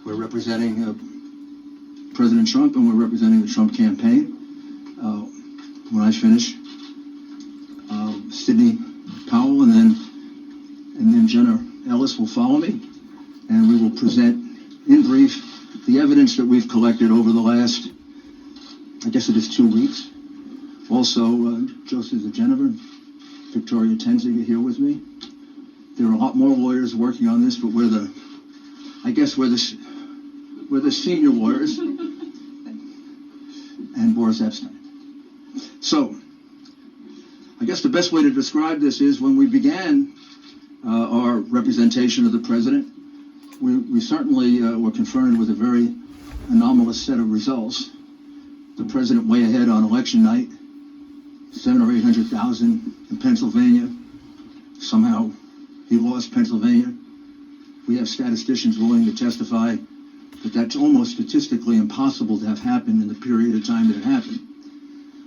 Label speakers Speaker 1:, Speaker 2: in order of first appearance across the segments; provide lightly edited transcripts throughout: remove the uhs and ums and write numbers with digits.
Speaker 1: We're representing President Trump, and we're representing the Trump campaign. When I finish, Sidney Powell and then Jenna Ellis will follow me, and we will present in brief the evidence that we've collected over the last, I guess it is 2 weeks. Also, Joseph DeGenever, Victoria Tenzing are here with me. There are a lot more lawyers working on this, but we're the senior lawyers, and Boris Epshteyn. So, I guess the best way to describe this is when we began our representation of the president, we certainly were confronted with a very anomalous set of results. The president way ahead on election night, 700,000 or 800,000 in Pennsylvania. Somehow he lost Pennsylvania. We have statisticians willing to testify that that's almost statistically impossible to have happened in the period of time that it happened.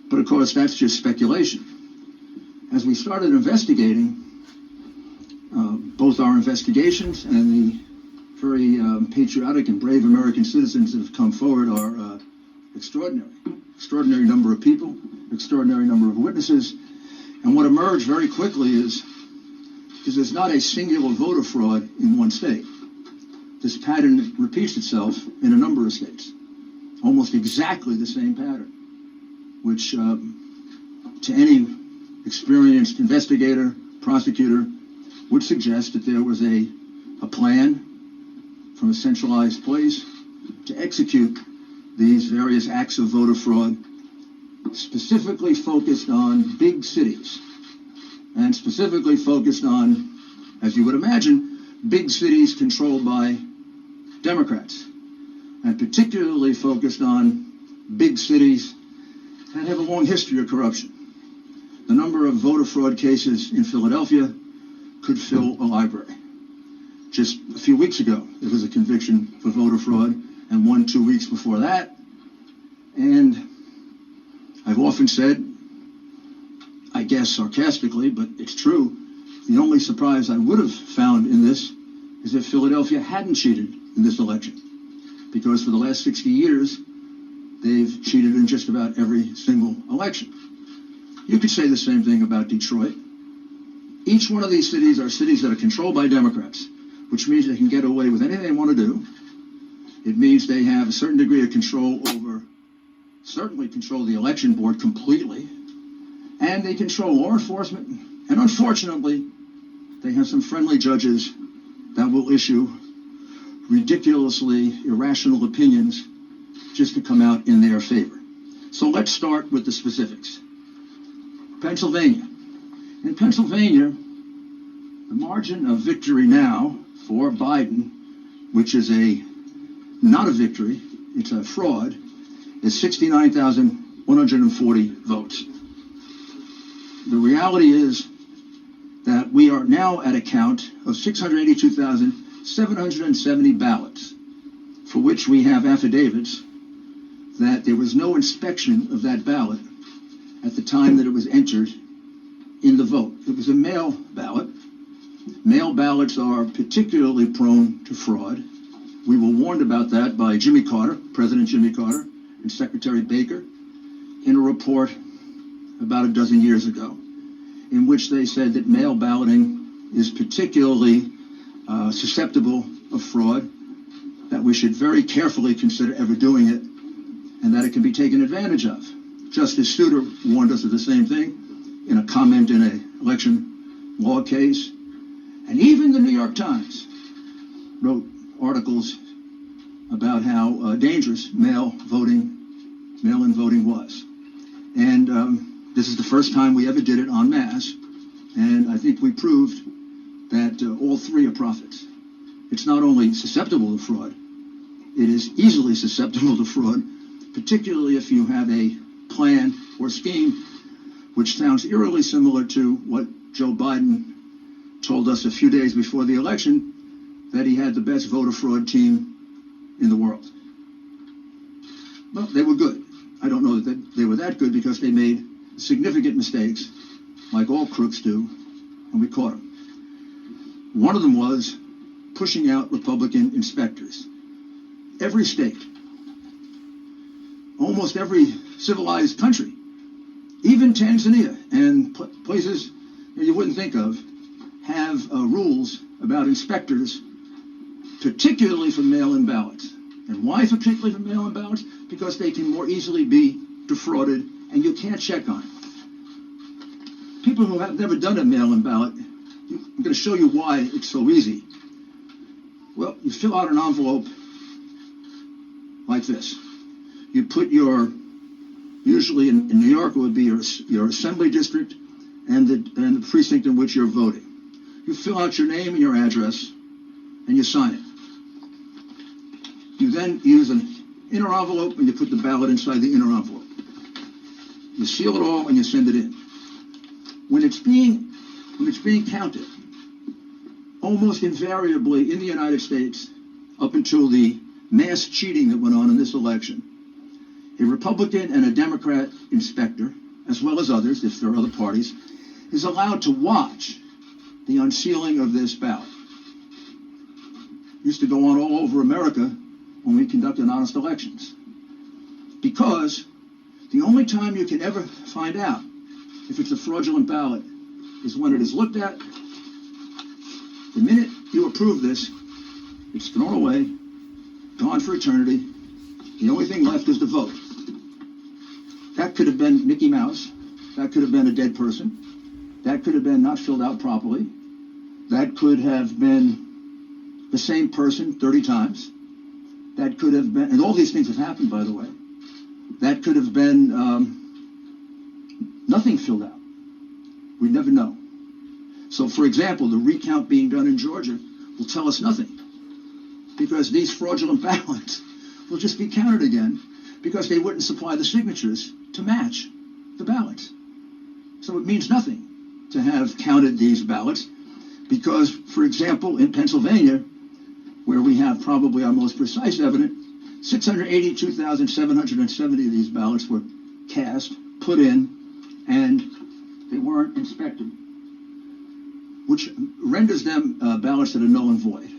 Speaker 1: But of course, that's just speculation. As we started investigating, both our investigations and the very patriotic and brave American citizens that have come forward are extraordinary. Extraordinary number of people, extraordinary number of witnesses. And what emerged very quickly is there's not a singular voter fraud in one state. This pattern repeats itself in a number of states. Almost exactly the same pattern, which to any experienced investigator, prosecutor, would suggest that there was a plan from a centralized place to execute these various acts of voter fraud, specifically focused on big cities, and specifically focused on, as you would imagine, big cities controlled by Democrats, and particularly focused on big cities that have a long history of corruption. The number of voter fraud cases in Philadelphia could fill a library. Just a few weeks ago, there was a conviction for voter fraud, and 1-2 weeks before that. And I've often said, I guess sarcastically, but it's true, the only surprise I would have found in this is if Philadelphia hadn't cheated in this election. Because for the last 60 years, they've cheated in just about every single election. You could say the same thing about Detroit. Each one of these cities are cities that are controlled by Democrats, which means they can get away with anything they want to do. It means they have a certain degree of control over, certainly control the election board completely, and they control law enforcement, and unfortunately, they have some friendly judges that will issue ridiculously irrational opinions just to come out in their favor. So let's start with the specifics. Pennsylvania. In Pennsylvania, the margin of victory now for Biden, which is not a victory, it's a fraud, is 69,140 votes. The reality is that we are now at a count of 682,770 ballots, for which we have affidavits that there was no inspection of that ballot at the time that it was entered in the vote. It was a mail ballot. Mail ballots are particularly prone to fraud. We were warned about that by Jimmy Carter, President Jimmy Carter, and Secretary Baker in a report about a dozen years ago, in which they said that mail balloting is particularly susceptible of fraud, that we should very carefully consider ever doing it, and that it can be taken advantage of. Justice Souter warned us of the same thing in a comment in an election law case. And even the New York Times wrote articles about how dangerous mail-in voting was. And this is the first time we ever did it en masse, and I think we proved that all three are prophets. It's not only susceptible to fraud, it is easily susceptible to fraud, particularly if you have a plan or scheme which sounds eerily similar to what Joe Biden told us a few days before the election, that he had the best voter fraud team in the world. Well, they were good. I don't know that they were that good because they made significant mistakes, like all crooks do, and we caught them. One of them was pushing out Republican inspectors. every state, almost every civilized country, even Tanzania and places that you wouldn't think of, have rules about inspectors, particularly for mail-in ballots. And why particularly for mail-in ballots? Because they can more easily be defrauded, and you can't check on it. People who have never done a mail-in ballot, I'm going to show you why it's so easy. Well, you fill out an envelope like this. You put your, usually in New York it would be your assembly district and the precinct in which you're voting. You fill out your name and your address, and you sign it. You then use an inner envelope, and you put the ballot inside the inner envelope. You seal it all, and you send it in. When it's being counted, almost invariably in the United States, up until the mass cheating that went on in this election, a Republican and a Democrat inspector, as well as others, if there are other parties, is allowed to watch the unsealing of this ballot. It used to go on all over America when we conducted honest elections. Because the only time you can ever find out if it's a fraudulent ballot is when it is looked at. The minute you approve this, it's thrown away, gone for eternity. The only thing left is the vote. That could have been Mickey Mouse. That could have been a dead person. That could have been not filled out properly. That could have been the same person 30 times. That could have been, and all these things have happened, by the way. That could have been nothing filled out. We never know. So, for example, the recount being done in Georgia will tell us nothing, because these fraudulent ballots will just be counted again because they wouldn't supply the signatures to match the ballots. So it means nothing to have counted these ballots because, for example, in Pennsylvania, where we have probably our most precise evidence, 682,770 of these ballots were cast, put in, and they weren't inspected, which renders them ballots that are null and void,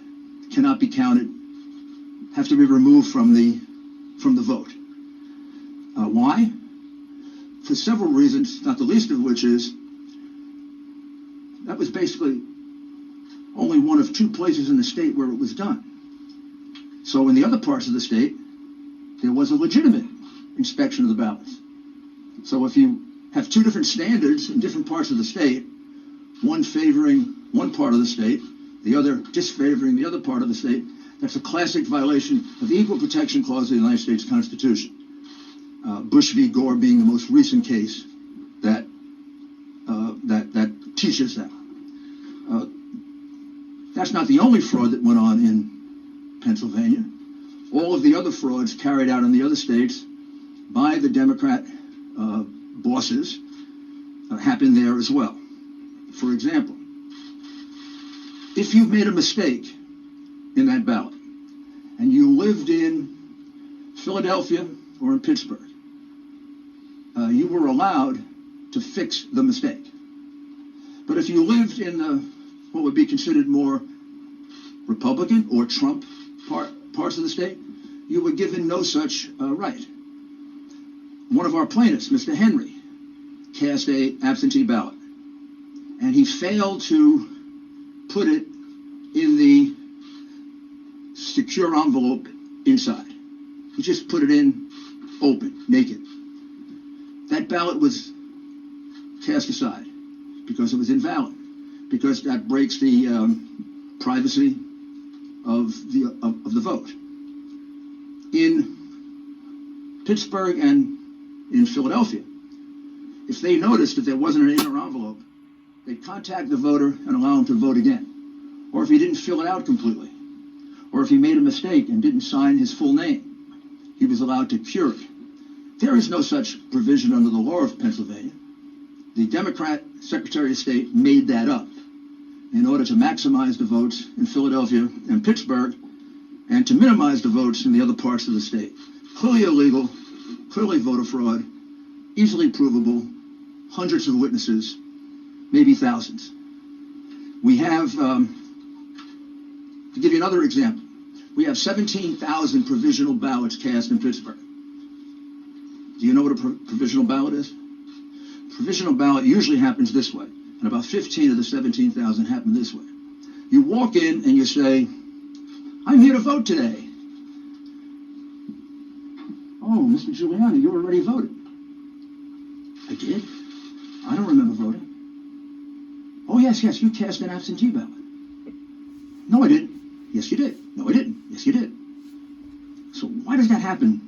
Speaker 1: cannot be counted, have to be removed from the vote. Why? For several reasons, not the least of which is that was basically only one of two places in the state where it was done. So in the other parts of the state, there was a legitimate inspection of the ballots. So if you have two different standards in different parts of the state, one favoring one part of the state, the other disfavoring the other part of the state, that's a classic violation of the Equal Protection Clause of the United States Constitution. Bush v. Gore being the most recent case that teaches that. That's not the only fraud that went on in Pennsylvania. All of the other frauds carried out in the other states by the Democrat bosses happened there as well. For example, if you've made a mistake in that ballot and you lived in Philadelphia or in Pittsburgh, you were allowed to fix the mistake. But if you lived in what would be considered more Republican or Trump parts of the state, you were given no such right. One of our plaintiffs, Mr. Henry, cast an absentee ballot, and he failed to put it in the secure envelope inside. He just put it in open, naked. That ballot was cast aside because it was invalid, because that breaks the privacy of the vote. In Pittsburgh and in Philadelphia, if they noticed that there wasn't an inner envelope, they'd contact the voter and allow him to vote again. Or if he didn't fill it out completely, or if he made a mistake and didn't sign his full name, he was allowed to cure it. There is no such provision under the law of Pennsylvania. The Democrat Secretary of State made that up in order to maximize the votes in Philadelphia and Pittsburgh and to minimize the votes in the other parts of the state. Clearly illegal, clearly voter fraud, easily provable, hundreds of witnesses, maybe thousands. We have, to give you another example, We have 17,000 provisional ballots cast in Pittsburgh. Do you know what a provisional ballot is? Provisional ballot usually happens this way, and about 15 of the 17,000 happen this way. You walk in and you say, I'm here to vote today. Oh, Mr. Giuliani, you already voted. I did? I don't remember voting. Oh, yes, you cast an absentee ballot. No, I didn't. Yes, you did. No, I didn't. Yes, you did. So why does that happen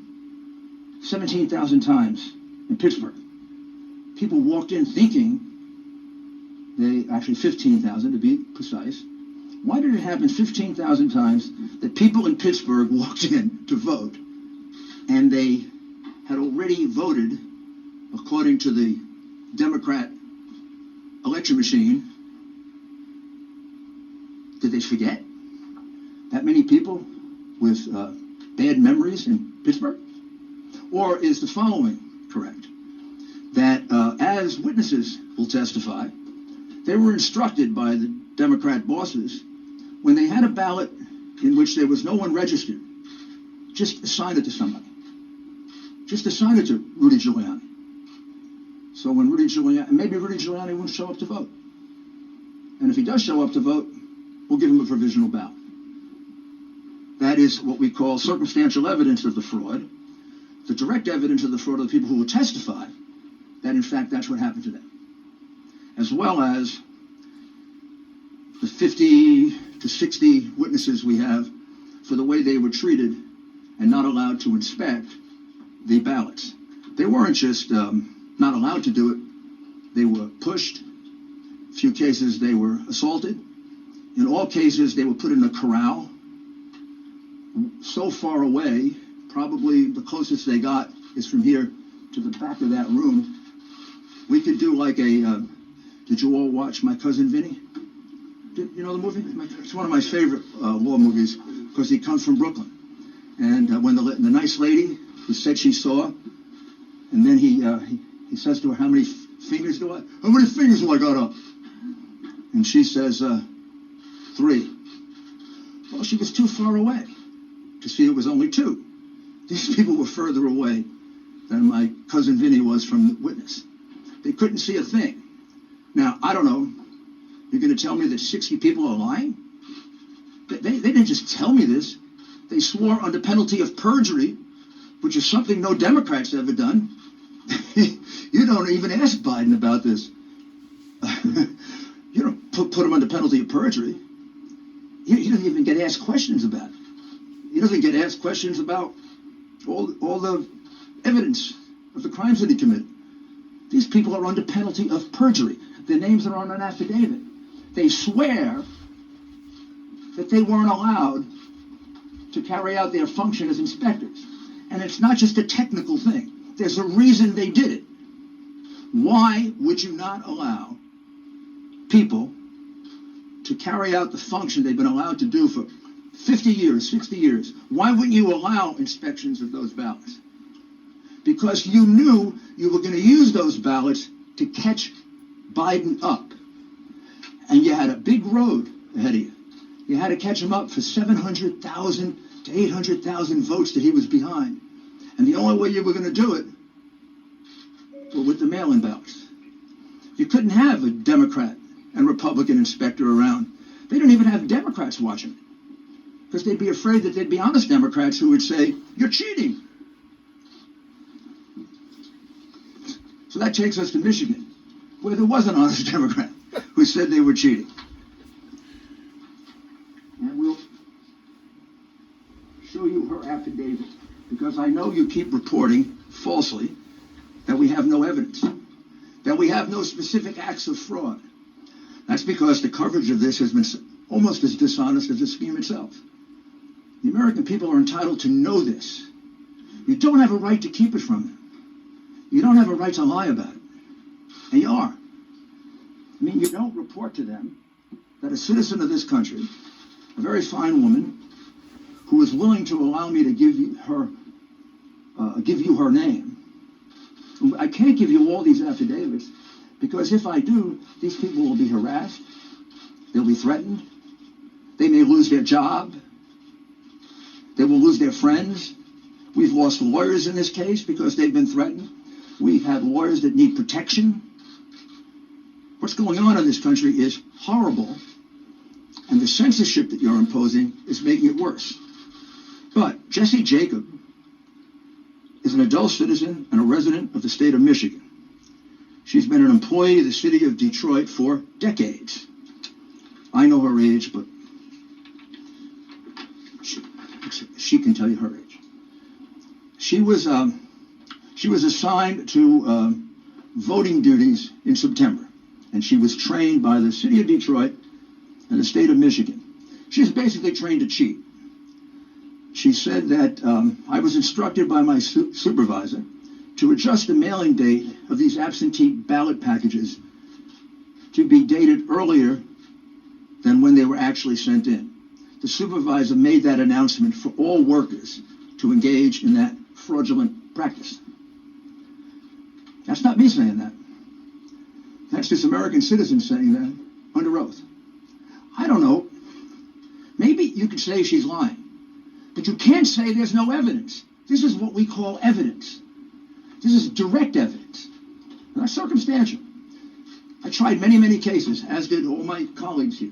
Speaker 1: 17,000 times in Pittsburgh? People walked in thinking actually 15,000 to be precise. Why did it happen 15,000 times that people in Pittsburgh walked in to vote and they had already voted according to the Democrat election machine? Did they forget? That many people with bad memories in Pittsburgh? Or is the following correct? That as witnesses will testify, they were instructed by the Democrat bosses when they had a ballot in which there was no one registered, just assign it to somebody. Just assign it to Rudy Giuliani. So when maybe Rudy Giuliani won't show up to vote. And if he does show up to vote, we'll give him a provisional ballot. That is what we call circumstantial evidence of the fraud. The direct evidence of the fraud of the people who will testify that, in fact, that's what happened to them. As well as the 50 to 60 witnesses we have for the way they were treated and not allowed to inspect the ballots. They weren't just not allowed to do it. They were pushed. In a few cases, they were assaulted. In all cases, they were put in a corral so far away, probably the closest they got is from here to the back of that room. We could do like a, did you all watch My Cousin Vinny? You know the movie? It's one of my favorite law movies because he comes from Brooklyn. And when the nice lady who said she saw, and then he says to her, how many fingers do I got up? And she says, 3. Well, she was too far away to see it was only 2. These people were further away than my cousin Vinny was from the witness. They couldn't see a thing. Now, I don't know. You're going to tell me that 60 people are lying? They didn't just tell me this. They swore under penalty of perjury, which is something no Democrat's ever done. You don't even ask Biden about this. You don't put him under penalty of perjury. He doesn't even get asked questions about it. He doesn't get asked questions about all the evidence of the crimes that he committed. These people are under penalty of perjury. Their names are on an affidavit. They swear that they weren't allowed to carry out their function as inspectors. And it's not just a technical thing. There's a reason they did it. Why would you not allow people to carry out the function they've been allowed to do for 50 years, 60 years? Why wouldn't you allow inspections of those ballots? Because you knew you were going to use those ballots to catch Biden up. And you had a big road ahead of you. You had to catch him up for 700,000 to 800,000 votes that he was behind. And the only way you were going to do it was with the mail-in ballots. You couldn't have a Democrat and Republican inspector around. They didn't even have Democrats watching it, because they'd be afraid that there'd be honest Democrats who would say, you're cheating. So that takes us to Michigan, where there was an honest Democrat who said they were cheating. And we'll show you her affidavit, because I know you keep reporting falsely that we have no evidence, that we have no specific acts of fraud. That's because the coverage of this has been almost as dishonest as the scheme itself. The American people are entitled to know this. You don't have a right to keep it from them. You don't have a right to lie about it. And you are. I mean, you don't report to them that a citizen of this country, a very fine woman, who is willing to allow me to give you her name. I can't give you all these affidavits, because if I do, these people will be harassed. They'll be threatened. They may lose their job. They will lose their friends. We've lost lawyers in this case because they've been threatened. We've had lawyers that need protection. What's going on in this country is horrible, and the censorship that you're imposing is making it worse. But Jessie Jacob is an adult citizen and a resident of the state of Michigan. She's been an employee of the city of Detroit for decades. I know her age, but she can tell you her age. She was assigned to voting duties in September, and she was trained by the city of Detroit and the state of Michigan. She's basically trained to cheat. She said that I was instructed by my supervisor to adjust the mailing date of these absentee ballot packages to be dated earlier than when they were actually sent in. The supervisor made that announcement for all workers to engage in that fraudulent practice. That's not me saying that. That's this American citizen saying that under oath. I don't know. Maybe you could say she's lying, but you can't say there's no evidence. This is what we call evidence. This is direct evidence, not circumstantial. I tried many, many cases, as did all my colleagues here.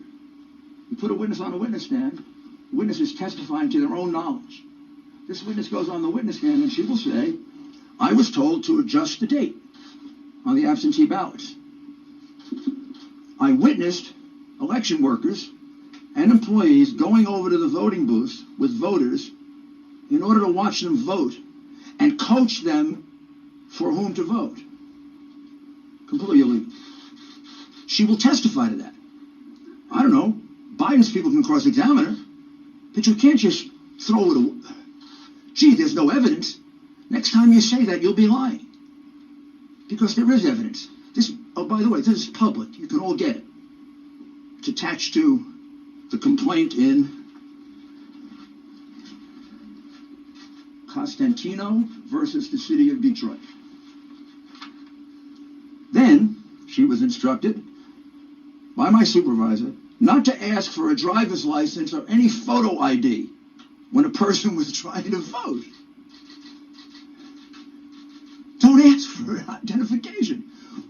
Speaker 1: You put a witness on a witness stand, the witness is testifying to their own knowledge. This witness goes on the witness stand and she will say, I was told to adjust the date on the absentee ballots. I witnessed election workers and employees going over to the voting booths with voters in order to watch them vote and coach them for whom to vote. Completely illegal. She will testify to that. I don't know. Biden's people can cross-examine her, but you can't just throw it away. Gee, there's no evidence. Next time you say that, you'll be lying. Because there is evidence. Oh, by the way, this is public. You can all get it. It's attached to the complaint in Costantino versus the city of Detroit. Then she was instructed by my supervisor not to ask for a driver's license or any photo ID when a person was trying to vote. Don't ask for identification.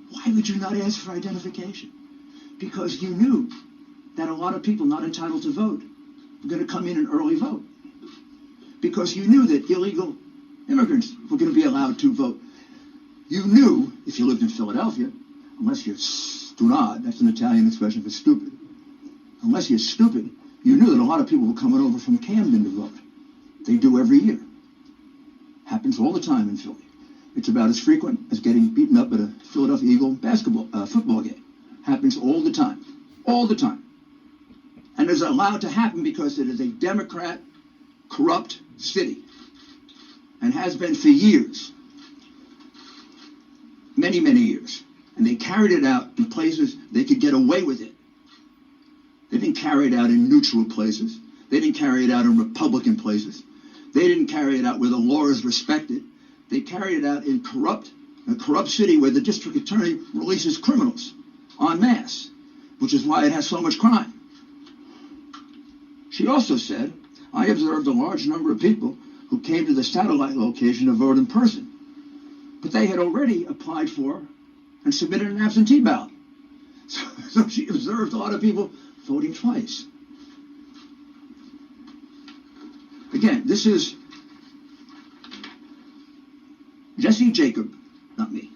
Speaker 1: Why would you not ask for identification? Because you knew that a lot of people not entitled to vote were going to come in and early vote. Because you knew that illegal immigrants were going to be allowed to vote. You knew, if you lived in Philadelphia, unless you're stunad, that's an Italian expression for stupid. Unless you're stupid, you knew that a lot of people were coming over from Camden to vote. They do every year. Happens all the time in Philly. It's about as frequent as getting beaten up at a Philadelphia Eagle football game. Happens all the time. All the time. And is allowed to happen because it is a Democrat, corrupt city. And has been for years. Many, many years. And they carried it out in places they could get away with it. They didn't carry it out in neutral places. They didn't carry it out in Republican places. They didn't carry it out where the law is respected. They carried it out in a corrupt city where the district attorney releases criminals en masse, which is why it has so much crime. She also said, I observed a large number of people who came to the satellite location to vote in person, but they had already applied for and submitted an absentee ballot. So she observed a lot of people voting twice. Again, this is Jessie Jacob, not me.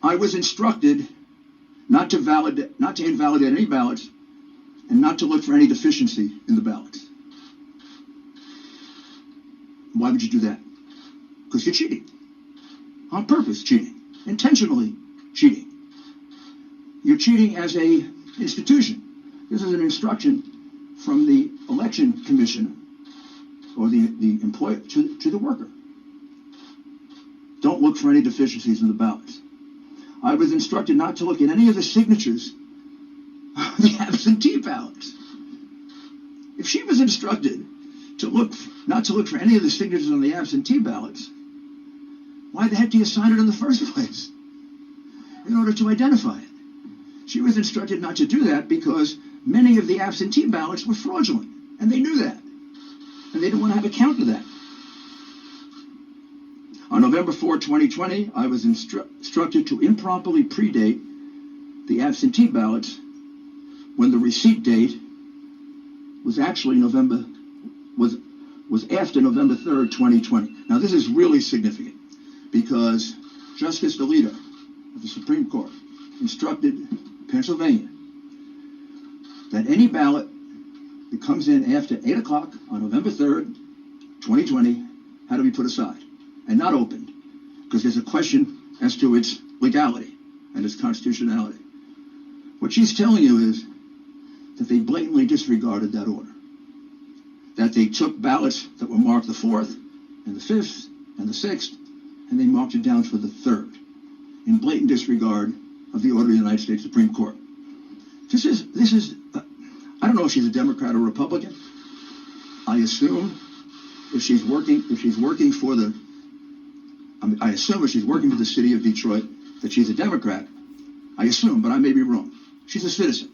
Speaker 1: I was instructed not to invalidate any ballots and not to look for any deficiency in the ballots. Why would you do that? Because you're cheating. On purpose cheating. Intentionally cheating. You're cheating as an institution. This is an instruction from the election commissioner or the employer to the worker. Don't look for any deficiencies in the ballots. I was instructed not to look at any of the signatures of the absentee ballots. If she was instructed not to look for any of the signatures on the absentee ballots, why the heck do you sign it in the first place? In order to identify it. She was instructed not to do that because many of the absentee ballots were fraudulent, and they knew that. want to have a count of that. On November 4, 2020, I was instructed to improperly predate the absentee ballots when the receipt date was actually was after November 3rd, 2020. Now, this is really significant because Justice Alito of the Supreme Court instructed Pennsylvania that any ballot that comes in after 8 o'clock on November 3rd, 2020, had to be put aside and not opened, because there's a question as to its legality and its constitutionality. What she's telling you is that they blatantly disregarded that order, that they took ballots that were marked the 4th and the 5th and the 6th, and they marked it down for the 3rd, in blatant disregard of the order of the United States Supreme Court. This is I don't know if she's a Democrat or Republican. I assume if she's working for the city of Detroit, that she's a Democrat. I assume, but I may be wrong. She's a citizen.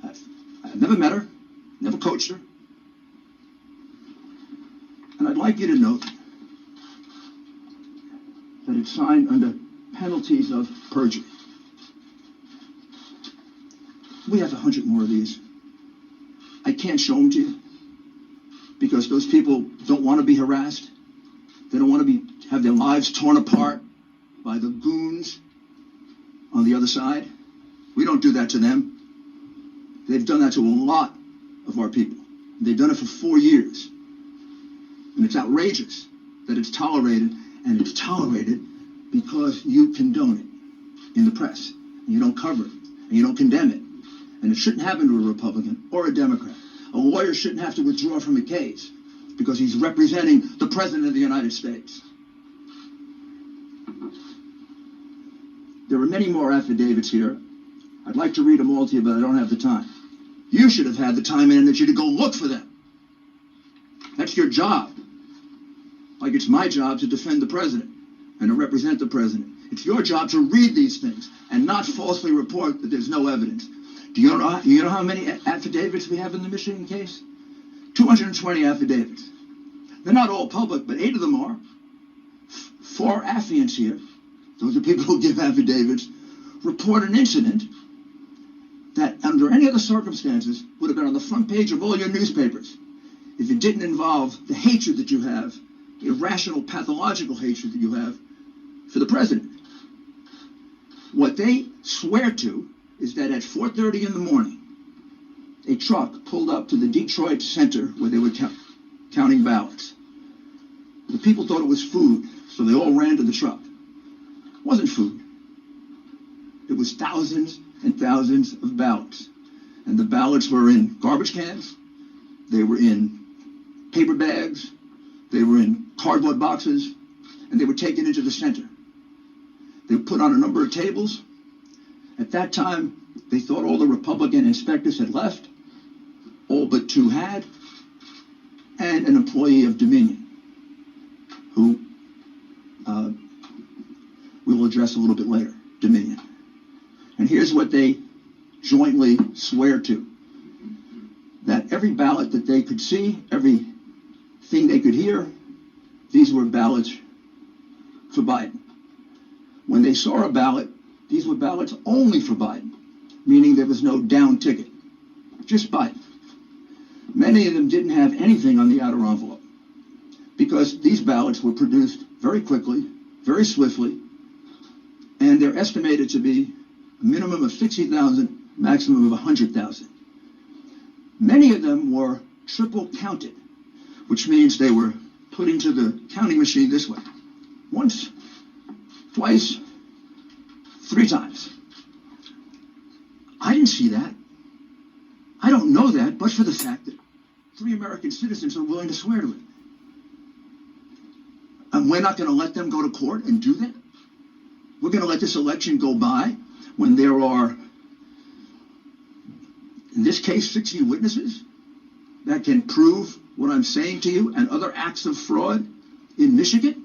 Speaker 1: I've never met her, never coached her. And I'd like you to note that it's signed under penalties of perjury. We have 100 more of these. I can't show them to you because those people don't want to be harassed. They don't want to have their lives torn apart by the goons on the other side. We don't do that to them. They've done that to a lot of our people. They've done it for 4 years. And it's outrageous that it's tolerated, and it's tolerated because you condone it in the press, and you don't cover it, and you don't condemn it. And it shouldn't happen to a Republican or a Democrat. A lawyer shouldn't have to withdraw from a case because he's representing the President of the United States. There are many more affidavits here. I'd like to read them all to you, but I don't have the time. You should have had the time and energy to go look for them. That's your job. Like it's my job to defend the President and to represent the President. It's your job to read these things and not falsely report that there's no evidence. Do you know how many affidavits we have in the Michigan case? 220 affidavits. They're not all public, but 8 of them are. 4 affiants here, those are people who give affidavits, report an incident that under any other circumstances would have been on the front page of all your newspapers if it didn't involve the hatred that you have, the irrational, pathological hatred that you have for the President. What they swear to is that at 4:30 in the morning, a truck pulled up to the Detroit Center where they were counting ballots. The people thought it was food, so they all ran to the truck. It wasn't food. It was thousands and thousands of ballots. And the ballots were in garbage cans. They were in paper bags. They were in cardboard boxes. And they were taken into the center. They were put on a number of tables. At that time, they thought all the Republican inspectors had left. All but 2 had. And an employee of Dominion, who we will address a little bit later, Dominion. And here's what they jointly swear to. That every ballot that they could see, everything they could hear, these were ballots for Biden. When they saw a ballot, these were ballots only for Biden, meaning there was no down ticket, just Biden. Many of them didn't have anything on the outer envelope because these ballots were produced very quickly, very swiftly, and they're estimated to be a minimum of 60,000, maximum of 100,000. Many of them were triple counted, which means they were put into the counting machine this way. Once, twice, 3 times. I didn't see that. I don't know that, but for the fact that 3 American citizens are willing to swear to it. And we're not going to let them go to court and do that? We're going to let this election go by when there are, in this case, 60 witnesses that can prove what I'm saying to you and other acts of fraud in Michigan?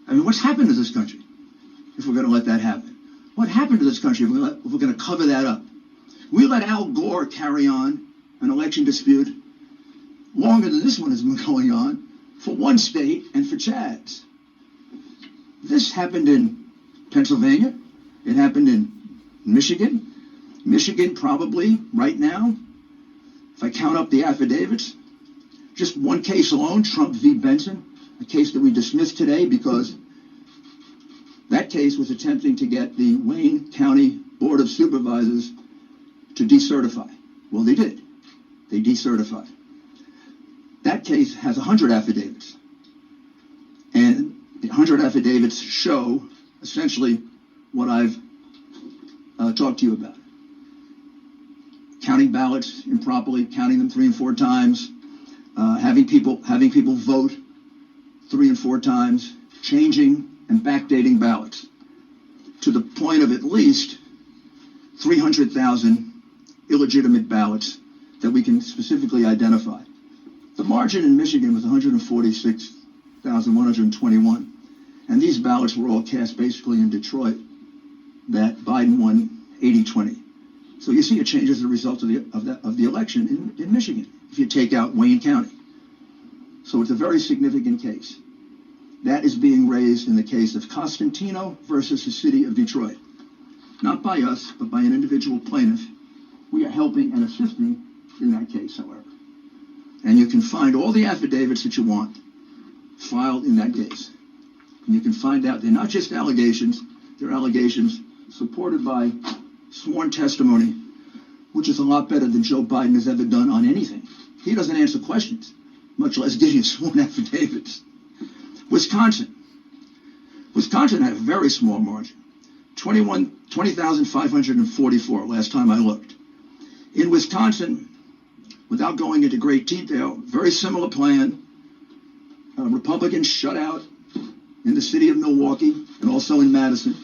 Speaker 1: I mean, what's happened to this country if we're going to let that happen? What happened to this country if we're going to cover that up? We let Al Gore carry on an election dispute longer than this one has been going on for one state and for Chad's. This happened in Pennsylvania. It happened in Michigan. Michigan probably right now, if I count up the affidavits, just one case alone, Trump v. Benson, a case that we dismissed today because that case was attempting to get the Wayne County Board of Supervisors to decertify. Well, they did. They decertified. That case has 100 affidavits. And the 100 affidavits show essentially what I've talked to you about. Counting ballots improperly, counting them 3 and 4 times, having people vote 3 and 4 times, changing and backdating ballots to the point of at least 300,000 illegitimate ballots that we can specifically identify. The margin in Michigan was 146,121, and these ballots were all cast basically in Detroit that Biden won 80-20. So you see a change as a result of the election in Michigan if you take out Wayne County. So it's a very significant case. That is being raised in the case of Costantino versus the city of Detroit. Not by us, but by an individual plaintiff. We are helping and assisting in that case, however. And you can find all the affidavits that you want filed in that case. And you can find out they're not just allegations, they're allegations supported by sworn testimony, which is a lot better than Joe Biden has ever done on anything. He doesn't answer questions, much less give you sworn affidavits. Wisconsin had a very small margin, 20,544 last time I looked. In Wisconsin, without going into great detail, very similar plan. Republicans shut out in the city of Milwaukee and also in Madison.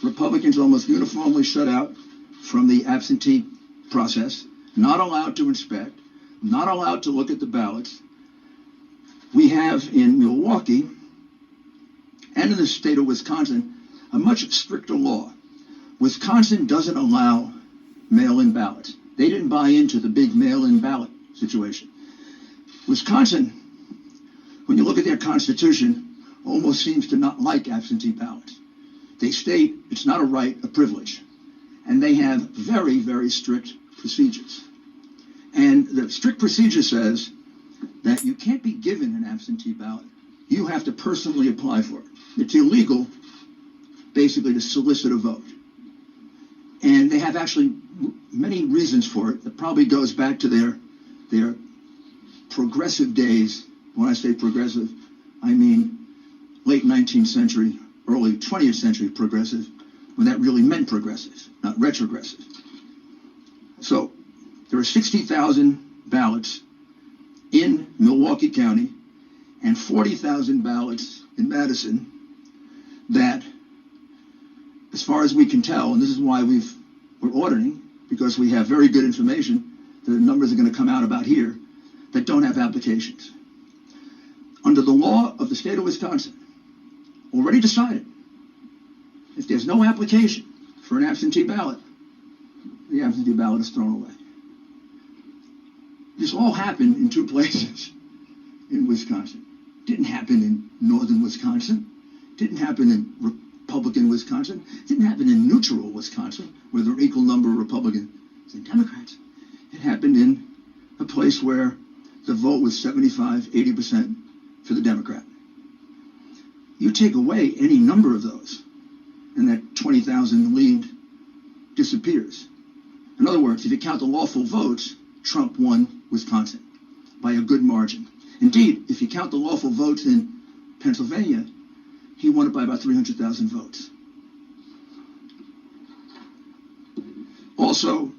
Speaker 1: Republicans almost uniformly shut out from the absentee process, not allowed to inspect, not allowed to look at the ballots. We have in Milwaukee and in the state of Wisconsin a much stricter law. Wisconsin doesn't allow mail-in ballots. They didn't buy into the big mail-in ballot situation. Wisconsin, when you look at their constitution, almost seems to not like absentee ballots. They state it's not a right, a privilege. And they have very, very strict procedures. And the strict procedure says that you can't be given an absentee ballot. You have to personally apply for it. It's illegal, basically, to solicit a vote. And they have actually many reasons for it. That probably goes back to their progressive days. When I say progressive, I mean late 19th century, early 20th century progressive, when that really meant progressive, not retrogressive. So there are 60,000 ballots in Milwaukee County and 40,000 ballots in Madison that, as far as we can tell, and this is why we're auditing, because we have very good information, the numbers are going to come out about here, that don't have applications. Under the law of the state of Wisconsin, already decided, if there's no application for an absentee ballot, the absentee ballot is thrown away. This all happened in 2 places in Wisconsin. Didn't happen in northern Wisconsin. Didn't happen in Republican Wisconsin. Didn't happen in neutral Wisconsin, where there are equal number of Republicans and Democrats. It happened in a place where the vote was 75, 80% for the Democrat. You take away any number of those, and that 20,000 lead disappears. In other words, if you count the lawful votes, Trump won Wisconsin by a good margin. Indeed, if you count the lawful votes in Pennsylvania, he won it by about 300,000 votes. Also,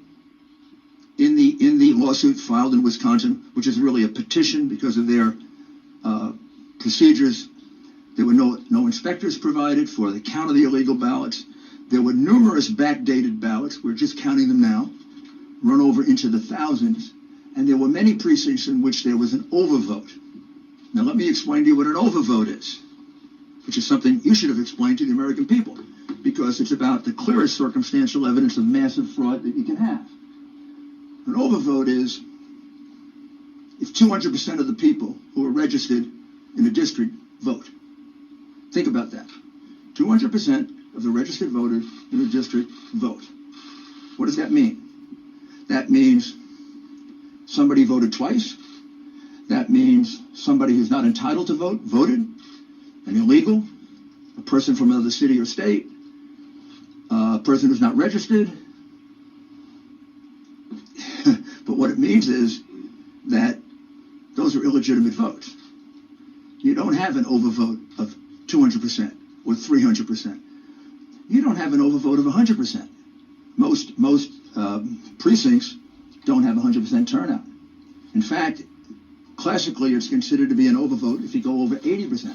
Speaker 1: in the lawsuit filed in Wisconsin, which is really a petition because of their procedures, there were no inspectors provided for the count of the illegal ballots. There were numerous backdated ballots. We're just counting them now, run over into the thousands. And there were many precincts in which there was an overvote. Now let me explain to you what an overvote is, which is something you should have explained to the American people, because it's about the clearest circumstantial evidence of massive fraud that you can have. An overvote is if 200% of the people who are registered in a district vote. Think about that. 200% of the registered voters in a district vote. What does that mean? That means somebody voted twice. That means somebody who's not entitled to vote voted, an illegal, a person from another city or state, a person who's not registered. But what it means is that those are illegitimate votes. You don't have an overvote of 200% or 300%. You don't have an overvote of 100%. Most precincts don't have 100% turnout. In fact, classically, it's considered to be an overvote if you go over 80%.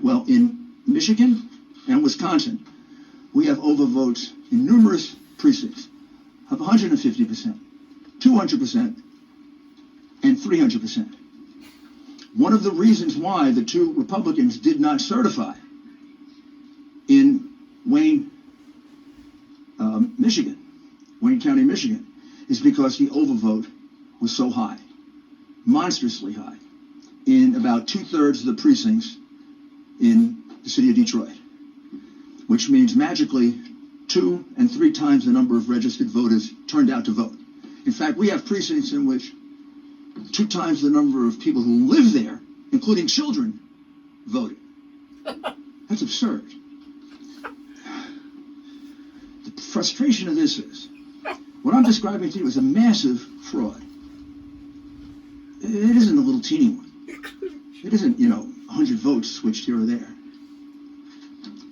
Speaker 1: Well, in Michigan and Wisconsin, we have overvotes in numerous precincts of 150%, 200%, and 300%. One of the reasons why the two Republicans did not certify in Wayne, Michigan, Wayne County, Michigan, is because the overvote was so high, monstrously high, in about 2/3 of the precincts in the city of Detroit, which means magically 2 and 3 times the number of registered voters turned out to vote. In fact, we have precincts in which 2 times the number of people who live there, including children, voted. That's absurd. The frustration of this is, what I'm describing to you is a massive fraud. It isn't a little teeny one. It isn't, 100 votes switched here or there.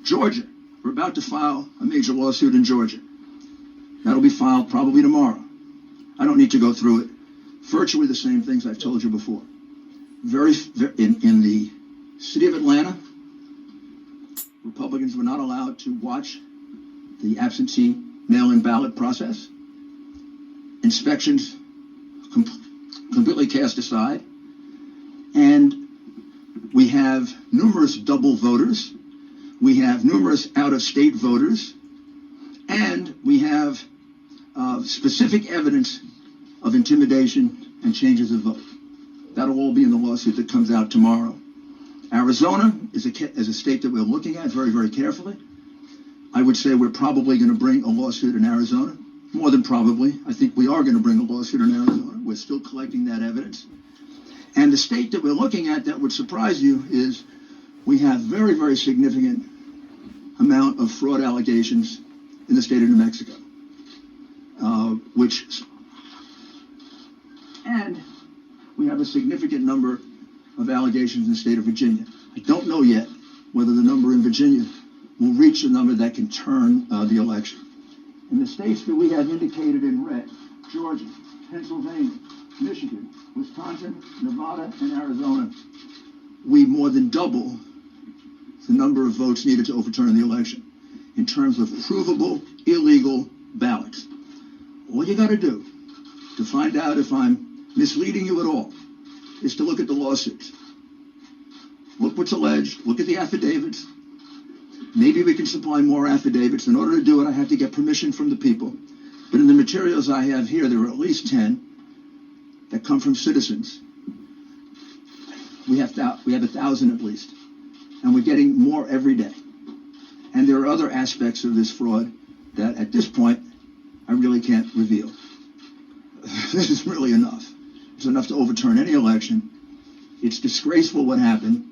Speaker 1: Georgia, we're about to file a major lawsuit in Georgia. That'll be filed probably tomorrow. I don't need to go through it. Virtually the same things I've told you before. In the city of Atlanta, Republicans were not allowed to watch the absentee mail-in ballot process. Inspections completely cast aside. And we have numerous double voters. We have numerous out-of-state voters. And we have specific evidence of intimidation and changes of vote. That'll all be in the lawsuit that comes out tomorrow. Arizona is a state that we're looking at very, very carefully. I would say we're probably going to bring a lawsuit in Arizona. More than probably. I think we are going to bring a lawsuit in Arizona. We're still collecting that evidence. And the state that we're looking at that would surprise you is we have very, very significant amount of fraud allegations in the state of New Mexico, and we have a significant number of allegations in the state of Virginia. I don't know yet whether the number in Virginia will reach a number that can turn the election. In the states that we have indicated in red, Georgia, Pennsylvania, Michigan, Wisconsin, Nevada, and Arizona, we more than double the number of votes needed to overturn the election in terms of provable illegal ballots. All you got to do to find out if I'm misleading you at all is to look at the lawsuits. Look what's alleged. Look at the affidavits. Maybe we can supply more affidavits. In order to do it, I have to get permission from the people. But in the materials I have here, there are at least 10 that come from citizens. We have 1,000 at least. And we're getting more every day. And there are other aspects of this fraud that at this point, I really can't reveal. This is really enough. It's enough to overturn any election. It's disgraceful what happened.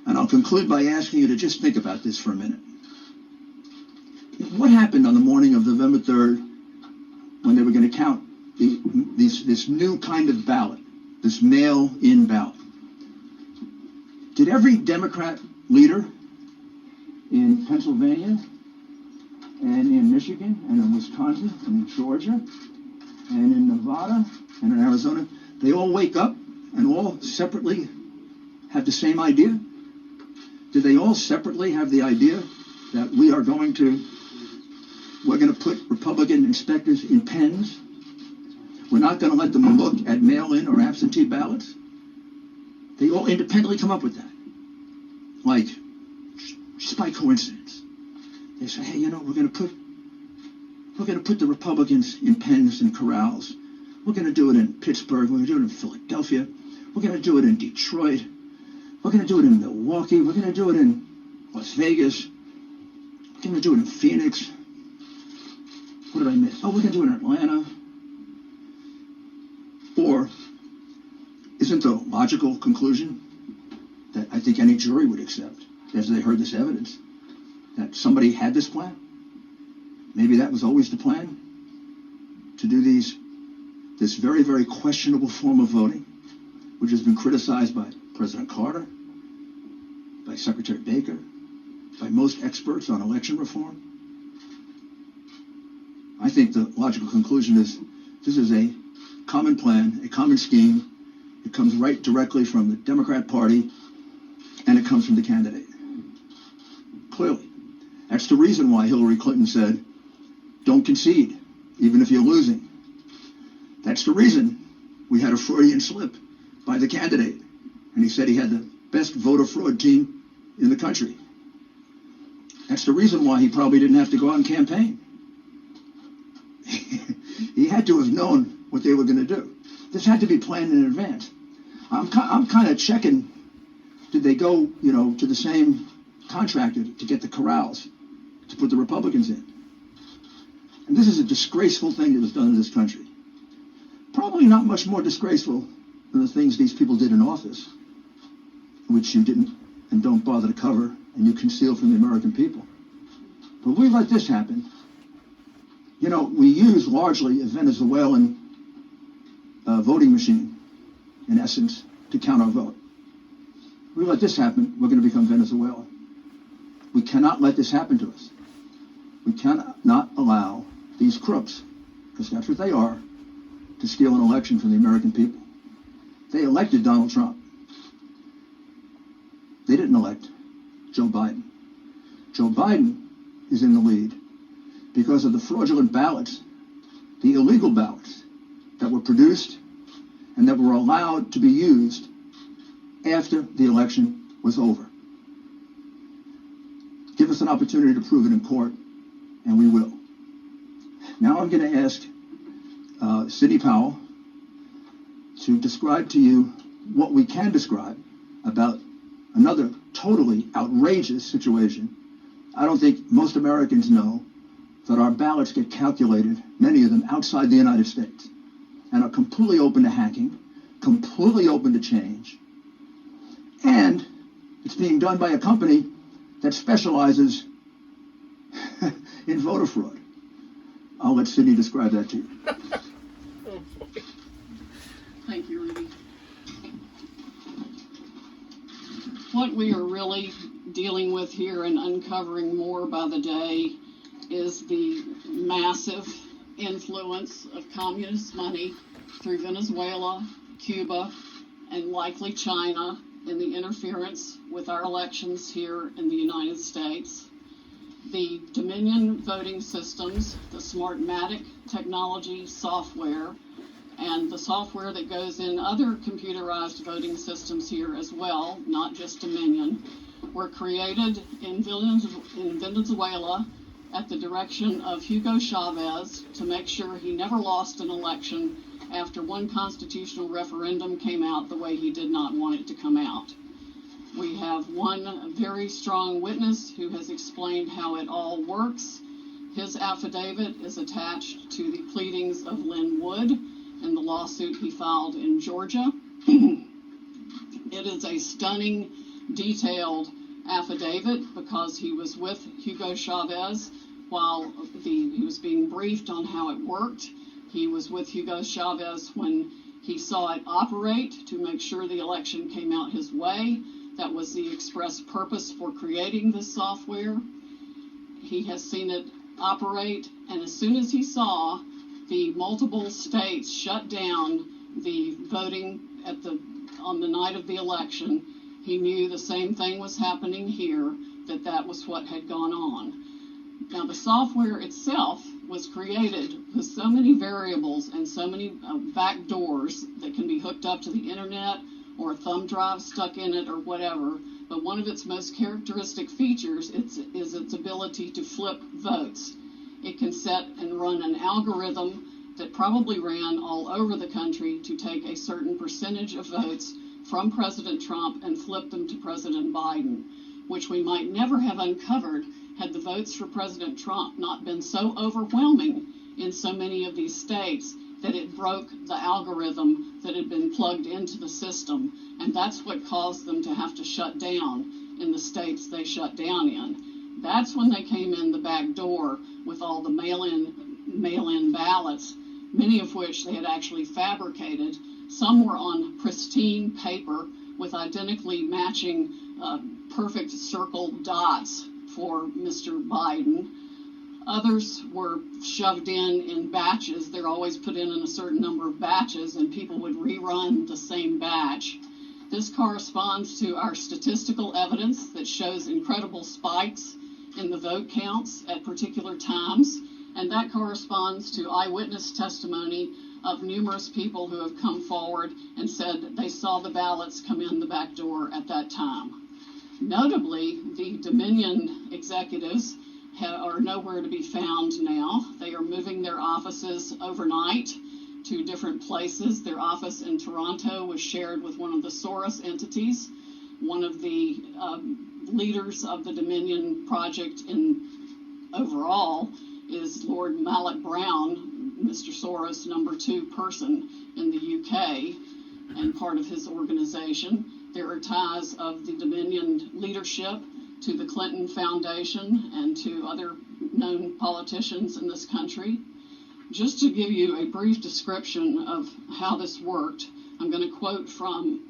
Speaker 1: And I'll conclude by asking you to just think about this for a minute. What happened on the morning of November 3rd when they were going to count this new kind of ballot, this mail-in ballot? Did every Democrat leader in Pennsylvania and in Michigan and in Wisconsin and in Georgia and in Nevada and in Arizona, they all wake up and all separately have the same idea? Did they all separately have the idea that we're going to put Republican inspectors in pens? We're not going to let them look at mail-in or absentee ballots? They all independently come up with that. Like, just by coincidence. They say, hey, we're going to put the Republicans in pens and corrals. We're going to do it in Pittsburgh. We're going to do it in Philadelphia. We're going to do it in Detroit. We're going to do it in Milwaukee. We're going to do it in Las Vegas. We're going to do it in Phoenix. What did I miss? Oh, we're going to do it in Atlanta. Or isn't the logical conclusion that I think any jury would accept as they heard this evidence that somebody had this plan? Maybe that was always the plan, to do this very, very questionable form of voting, which has been criticized by President Carter, by Secretary Baker, by most experts on election reform. I think the logical conclusion is this is a common plan, a common scheme. It comes right directly from the Democrat Party, and it comes from the candidate. Clearly. That's the reason why Hillary Clinton said, don't concede, even if you're losing. That's the reason we had a Freudian slip by the candidate. And he said he had the best voter fraud team in the country. That's the reason why he probably didn't have to go out and campaign. He had to have known what they were going to do. This had to be planned in advance. I'm kind of checking, did they go, to the same contractor to get the corrals to put the Republicans in? And this is a disgraceful thing that was done in this country. Probably not much more disgraceful than the things these people did in office, which you didn't and don't bother to cover, and you conceal from the American people. But we let this happen. We use largely a Venezuelan voting machine, in essence, to count our vote. We let this happen, we're going to become Venezuela. We cannot let this happen to us. We cannot allow these crooks, because that's what they are, to steal an election from the American people. They elected Donald Trump. They didn't elect Joe Biden. Joe Biden is in the lead because of the fraudulent ballots, the illegal ballots that were produced and that were allowed to be used after the election was over. Give us an opportunity to prove it in court, and we will. Now I'm going to ask Sidney Powell to describe to you what we can describe about another totally outrageous situation. I don't think most Americans know that our ballots get calculated, many of them outside the United States, and are completely open to hacking, completely open to change. And it's being done by a company that specializes in voter fraud. I'll let Sidney describe that to you.
Speaker 2: Oh, boy. Thank you, Rudy. What we are really dealing with here and uncovering more by the day is the massive influence of communist money through Venezuela, Cuba, and likely China in the interference with our elections here in the United States. The Dominion voting systems, the Smartmatic technology software, and the software that goes in other computerized voting systems here as well, not just Dominion, were created in Venezuela at the direction of Hugo Chavez to make sure he never lost an election after one constitutional referendum came out the way he did not want it to come out. We have one very strong witness who has explained how it all works. His affidavit is attached to the pleadings of Lynn Wood in the lawsuit he filed in Georgia. It is a stunning, detailed affidavit because he was with Hugo Chavez while he was being briefed on how it worked. He was with Hugo Chavez when he saw it operate to make sure the election came out his way. That was the express purpose for creating this software. He has seen it operate, and as soon as he saw the multiple states shut down the voting on the night of the election, he knew the same thing was happening here, that was what had gone on. Now, the software itself was created with so many variables and so many back doors that can be hooked up to the internet or a thumb drive stuck in it or whatever. But one of its most characteristic features is its ability to flip votes. It can set and run an algorithm that probably ran all over the country to take a certain percentage of votes from President Trump and flip them to President Biden, which we might never have uncovered had the votes for President Trump not been so overwhelming in so many of these states that it broke the algorithm that had been plugged into the system. And that's what caused them to have to shut down in the states they shut down in. That's when they came in the back door with all the mail-in ballots, many of which they had actually fabricated. Some were on pristine paper with identically matching perfect circle dots for Mr. Biden. Others were shoved in batches. They're always put in a certain number of batches, and people would rerun the same batch. This corresponds to our statistical evidence that shows incredible spikes in the vote counts at particular times, and that corresponds to eyewitness testimony of numerous people who have come forward and said that they saw the ballots come in the back door at that time. Notably, the Dominion executives are nowhere to be found now. They are moving their offices overnight to different places. Their office in Toronto was shared with one of the Soros entities. One of the leaders of the Dominion project overall is Lord Malloch Brown, Mr. Soros' number 2 person in the UK and part of his organization. There are ties of the Dominion leadership to the Clinton Foundation and to other known politicians in this country. Just to give you a brief description of how this worked, I'm going to quote from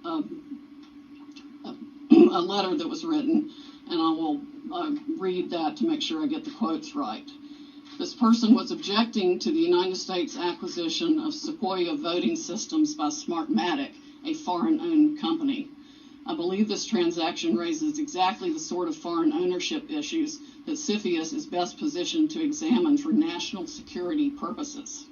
Speaker 2: a letter that was written, and I will read that to make sure I get the quotes right. This person was objecting to the United States acquisition of Sequoia voting systems by Smartmatic, a foreign-owned company. I believe this transaction raises exactly the sort of foreign ownership issues that CFIUS is best positioned to examine for national security purposes.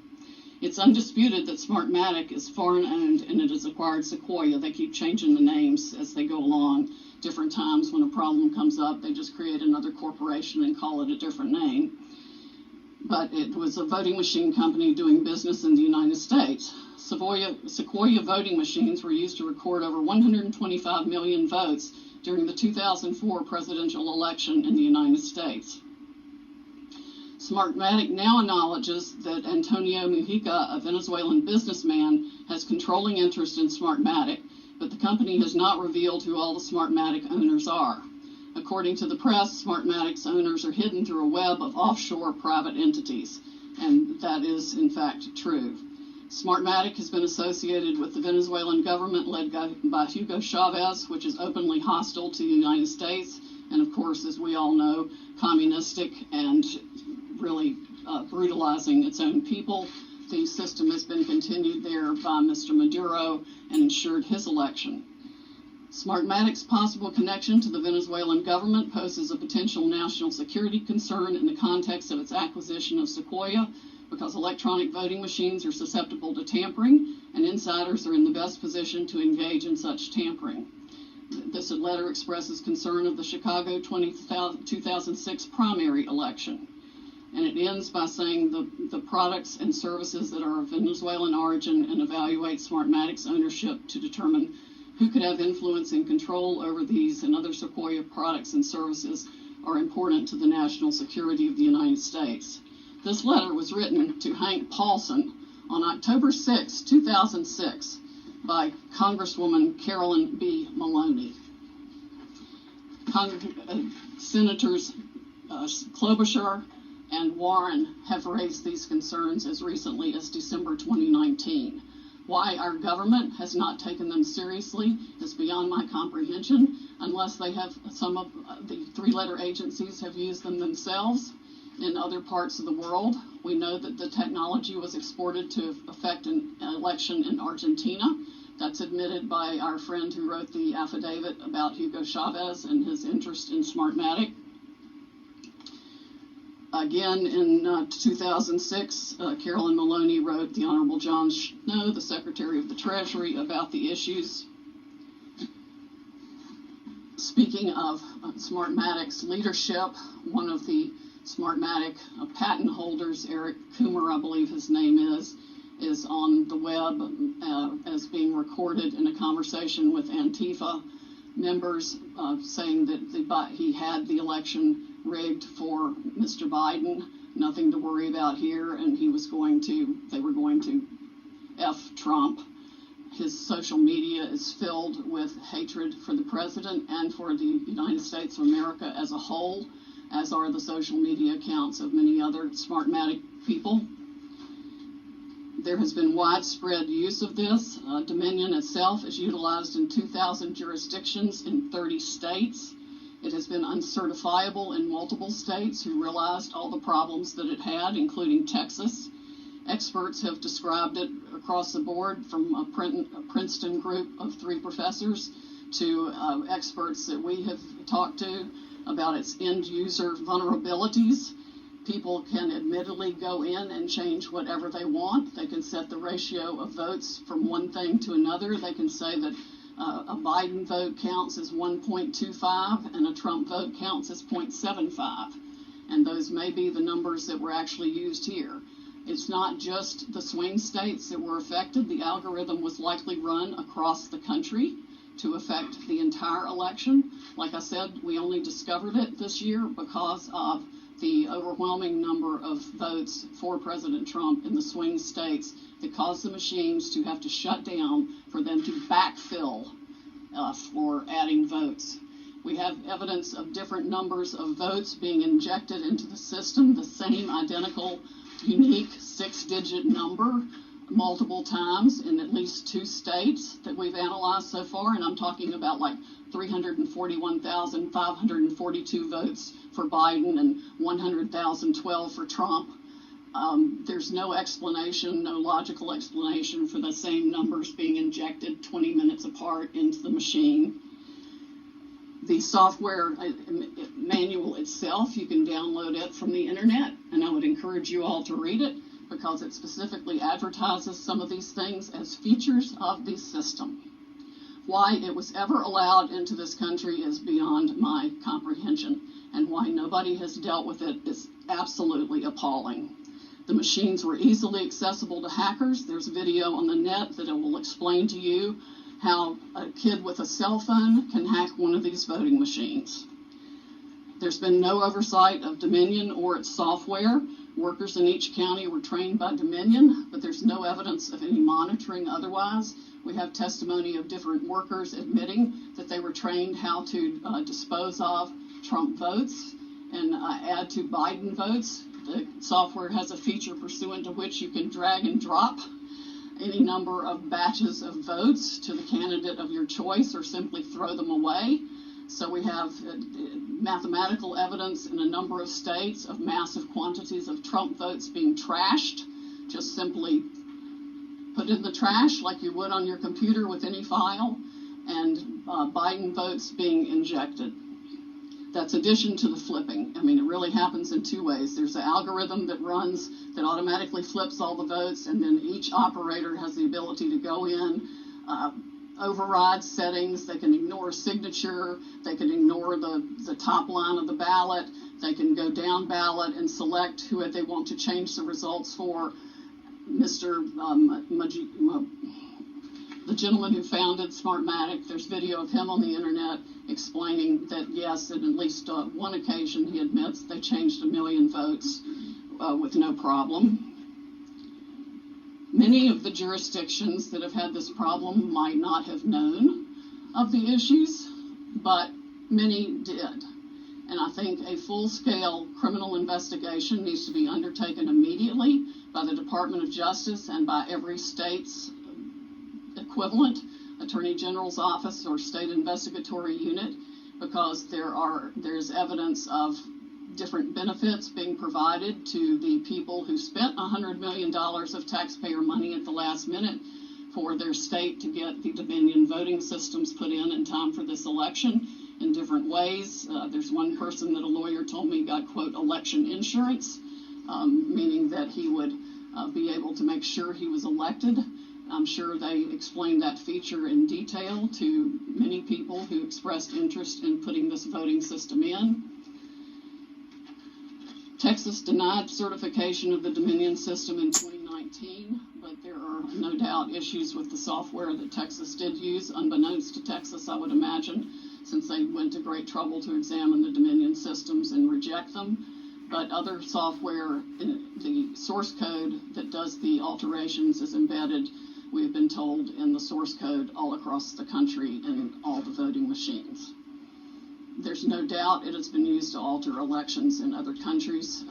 Speaker 2: It's undisputed that Smartmatic is foreign-owned and it has acquired Sequoia. They keep changing the names as they go along. Different times when a problem comes up, they just create another corporation and call it a different name. But it was a voting machine company doing business in the United States. Sequoia voting machines were used to record over 125 million votes during the 2004 presidential election in the United States. Smartmatic now acknowledges that Antonio Mujica, a Venezuelan businessman, has controlling interest in Smartmatic, but the company has not revealed who all the Smartmatic owners are. According to the press, Smartmatic's owners are hidden through a web of offshore private entities, and that is, in fact, true. Smartmatic has been associated with the Venezuelan government led by Hugo Chavez, which is openly hostile to the United States, and of course, as we all know, communistic and really brutalizing its own people. The system has been continued there by Mr. Maduro and ensured his election. Smartmatic's possible connection to the Venezuelan government poses a potential national security concern in the context of its acquisition of Sequoia, because electronic voting machines are susceptible to tampering, and insiders are in the best position to engage in such tampering. This letter expresses concern of the Chicago 2006 primary election. And it ends by saying the products and services that are of Venezuelan origin and evaluate Smartmatic's ownership to determine who could have influence and control over these and other Sequoia products and services are important to the national security of the United States. This letter was written to Hank Paulson on October 6, 2006 by Congresswoman Carolyn B. Maloney. Senators Klobuchar and Warren have raised these concerns as recently as December 2019. Why our government has not taken them seriously is beyond my comprehension, unless they have, some of the 3-letter agencies have used them themselves in other parts of the world. We know that the technology was exported to affect an election in Argentina. That's admitted by our friend who wrote the affidavit about Hugo Chavez and his interest in Smartmatic. Again, in 2006, Carolyn Maloney wrote the Honorable John Snow, the Secretary of the Treasury, about the issues. Speaking of Smartmatic's leadership, one of the Smartmatic patent holders, Eric Coomer, I believe his name is, is on the web as being recorded in a conversation with Antifa members saying that he had the election rigged for Mr. Biden, nothing to worry about here, and they were going to F Trump. His social media is filled with hatred for the president and for the United States of America as a whole, as are the social media accounts of many other Smartmatic people. There has been widespread use of this. Dominion itself is utilized in 2,000 jurisdictions in 30 states. It has been uncertifiable in multiple states who realized all the problems that it had, including Texas. Experts have described it across the board, from a Princeton group of 3 professors to experts that we have talked to about its end-user vulnerabilities. People can admittedly go in and change whatever they want. They can set the ratio of votes from one thing to another. They can say that a Biden vote counts as 1.25 and a Trump vote counts as 0.75. And those may be the numbers that were actually used here. It's not just the swing states that were affected. The algorithm was likely run across the country to affect the entire election. Like I said, we only discovered it this year because of the overwhelming number of votes for President Trump in the swing states that caused the machines to have to shut down for them to backfill for adding votes. We have evidence of different numbers of votes being injected into the system, the same identical, unique 6-digit number multiple times in at least 2 states that we've analyzed so far, and I'm talking about like 341,542 votes for Biden and 100,012 for Trump. There's no explanation, no logical explanation for the same numbers being injected 20 minutes apart into the machine. The software manual itself, you can download it from the internet, and I would encourage you all to read it because it specifically advertises some of these things as features of the system. Why it was ever allowed into this country is beyond my comprehension, and why nobody has dealt with it is absolutely appalling. The machines were easily accessible to hackers. There's a video on the net that will explain to you how a kid with a cell phone can hack one of these voting machines. There's been no oversight of Dominion or its software. Workers in each county were trained by Dominion, but there's no evidence of any monitoring otherwise. We have testimony of different workers admitting that they were trained how to dispose of Trump votes and add to Biden votes. The software has a feature pursuant to which you can drag and drop any number of batches of votes to the candidate of your choice or simply throw them away. So we have mathematical evidence in a number of states of massive quantities of Trump votes being trashed, just simply put in the trash like you would on your computer with any file, and Biden votes being injected. That's addition to the flipping. I mean, it really happens in 2 ways. There's an algorithm that runs that automatically flips all the votes, and then each operator has the ability to go in, override settings. They can ignore a signature. They can ignore the top line of the ballot. They can go down ballot and select who they want to change the results for. The gentleman who founded Smartmatic, there's video of him on the internet explaining that, yes, at least one occasion, he admits they changed 1 million votes with no problem. Many of the jurisdictions that have had this problem might not have known of the issues, but many did. And I think a full-scale criminal investigation needs to be undertaken immediately by the Department of Justice and by every state's equivalent Attorney General's office or state investigatory unit, because there's evidence of different benefits being provided to the people who spent $100 million of taxpayer money at the last minute for their state to get the Dominion voting systems put in time for this election in different ways. There's one person that a lawyer told me got, quote, election insurance, meaning that he would be able to make sure he was elected. I'm sure they explained that feature in detail to many people who expressed interest in putting this voting system in. Texas denied certification of the Dominion system in 2019. 2019, but there are no doubt issues with the software that Texas did use, unbeknownst to Texas, I would imagine, since they went to great trouble to examine the Dominion systems and reject them. But other software, the source code that does the alterations is embedded, we have been told, in the source code all across the country in all the voting machines. There's no doubt it has been used to alter elections in other countries.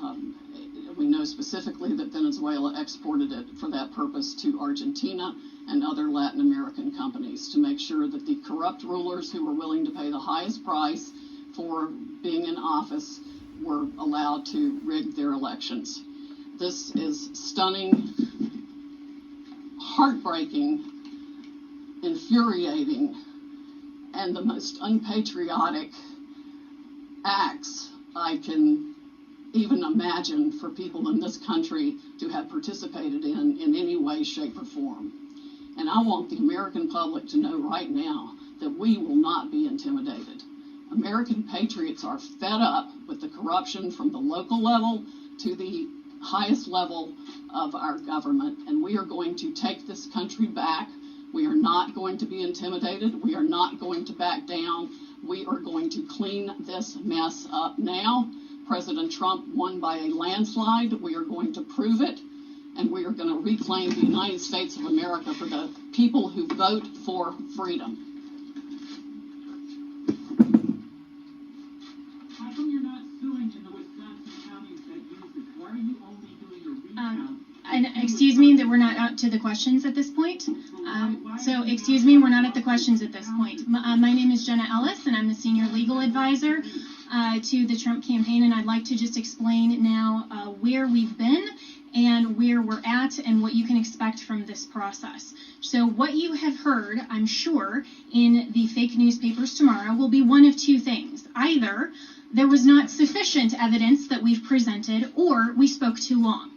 Speaker 2: We know specifically that Venezuela exported it for that purpose to Argentina and other Latin American companies to make sure that the corrupt rulers who were willing to pay the highest price for being in office were allowed to rig their elections. This is stunning, heartbreaking, infuriating, and the most unpatriotic acts I can even imagine for people in this country to have participated in any way, shape, or form. And I want the American public to know right now that we will not be intimidated. American patriots are fed up with the corruption from the local level to the highest level of our government, and we are going to take this country back. We are not going to be intimidated. We are not going to back down. We are going to clean this mess up now. President Trump won by a landslide. We are going to prove it, and we are going to reclaim the United States of America for the people who vote for freedom.
Speaker 3: How come you're not suing in the Wisconsin counties that use this? Why are you only doing a recount?
Speaker 4: And excuse me that we're not out to the questions at this point. So excuse me, we're not at the questions at this point. My name is Jenna Ellis, and I'm the senior legal advisor to the Trump campaign, and I'd like to just explain now where we've been and where we're at and what you can expect from this process. So what you have heard, I'm sure, in the fake newspapers tomorrow will be one of two things. Either there was not sufficient evidence that we've presented, or we spoke too long.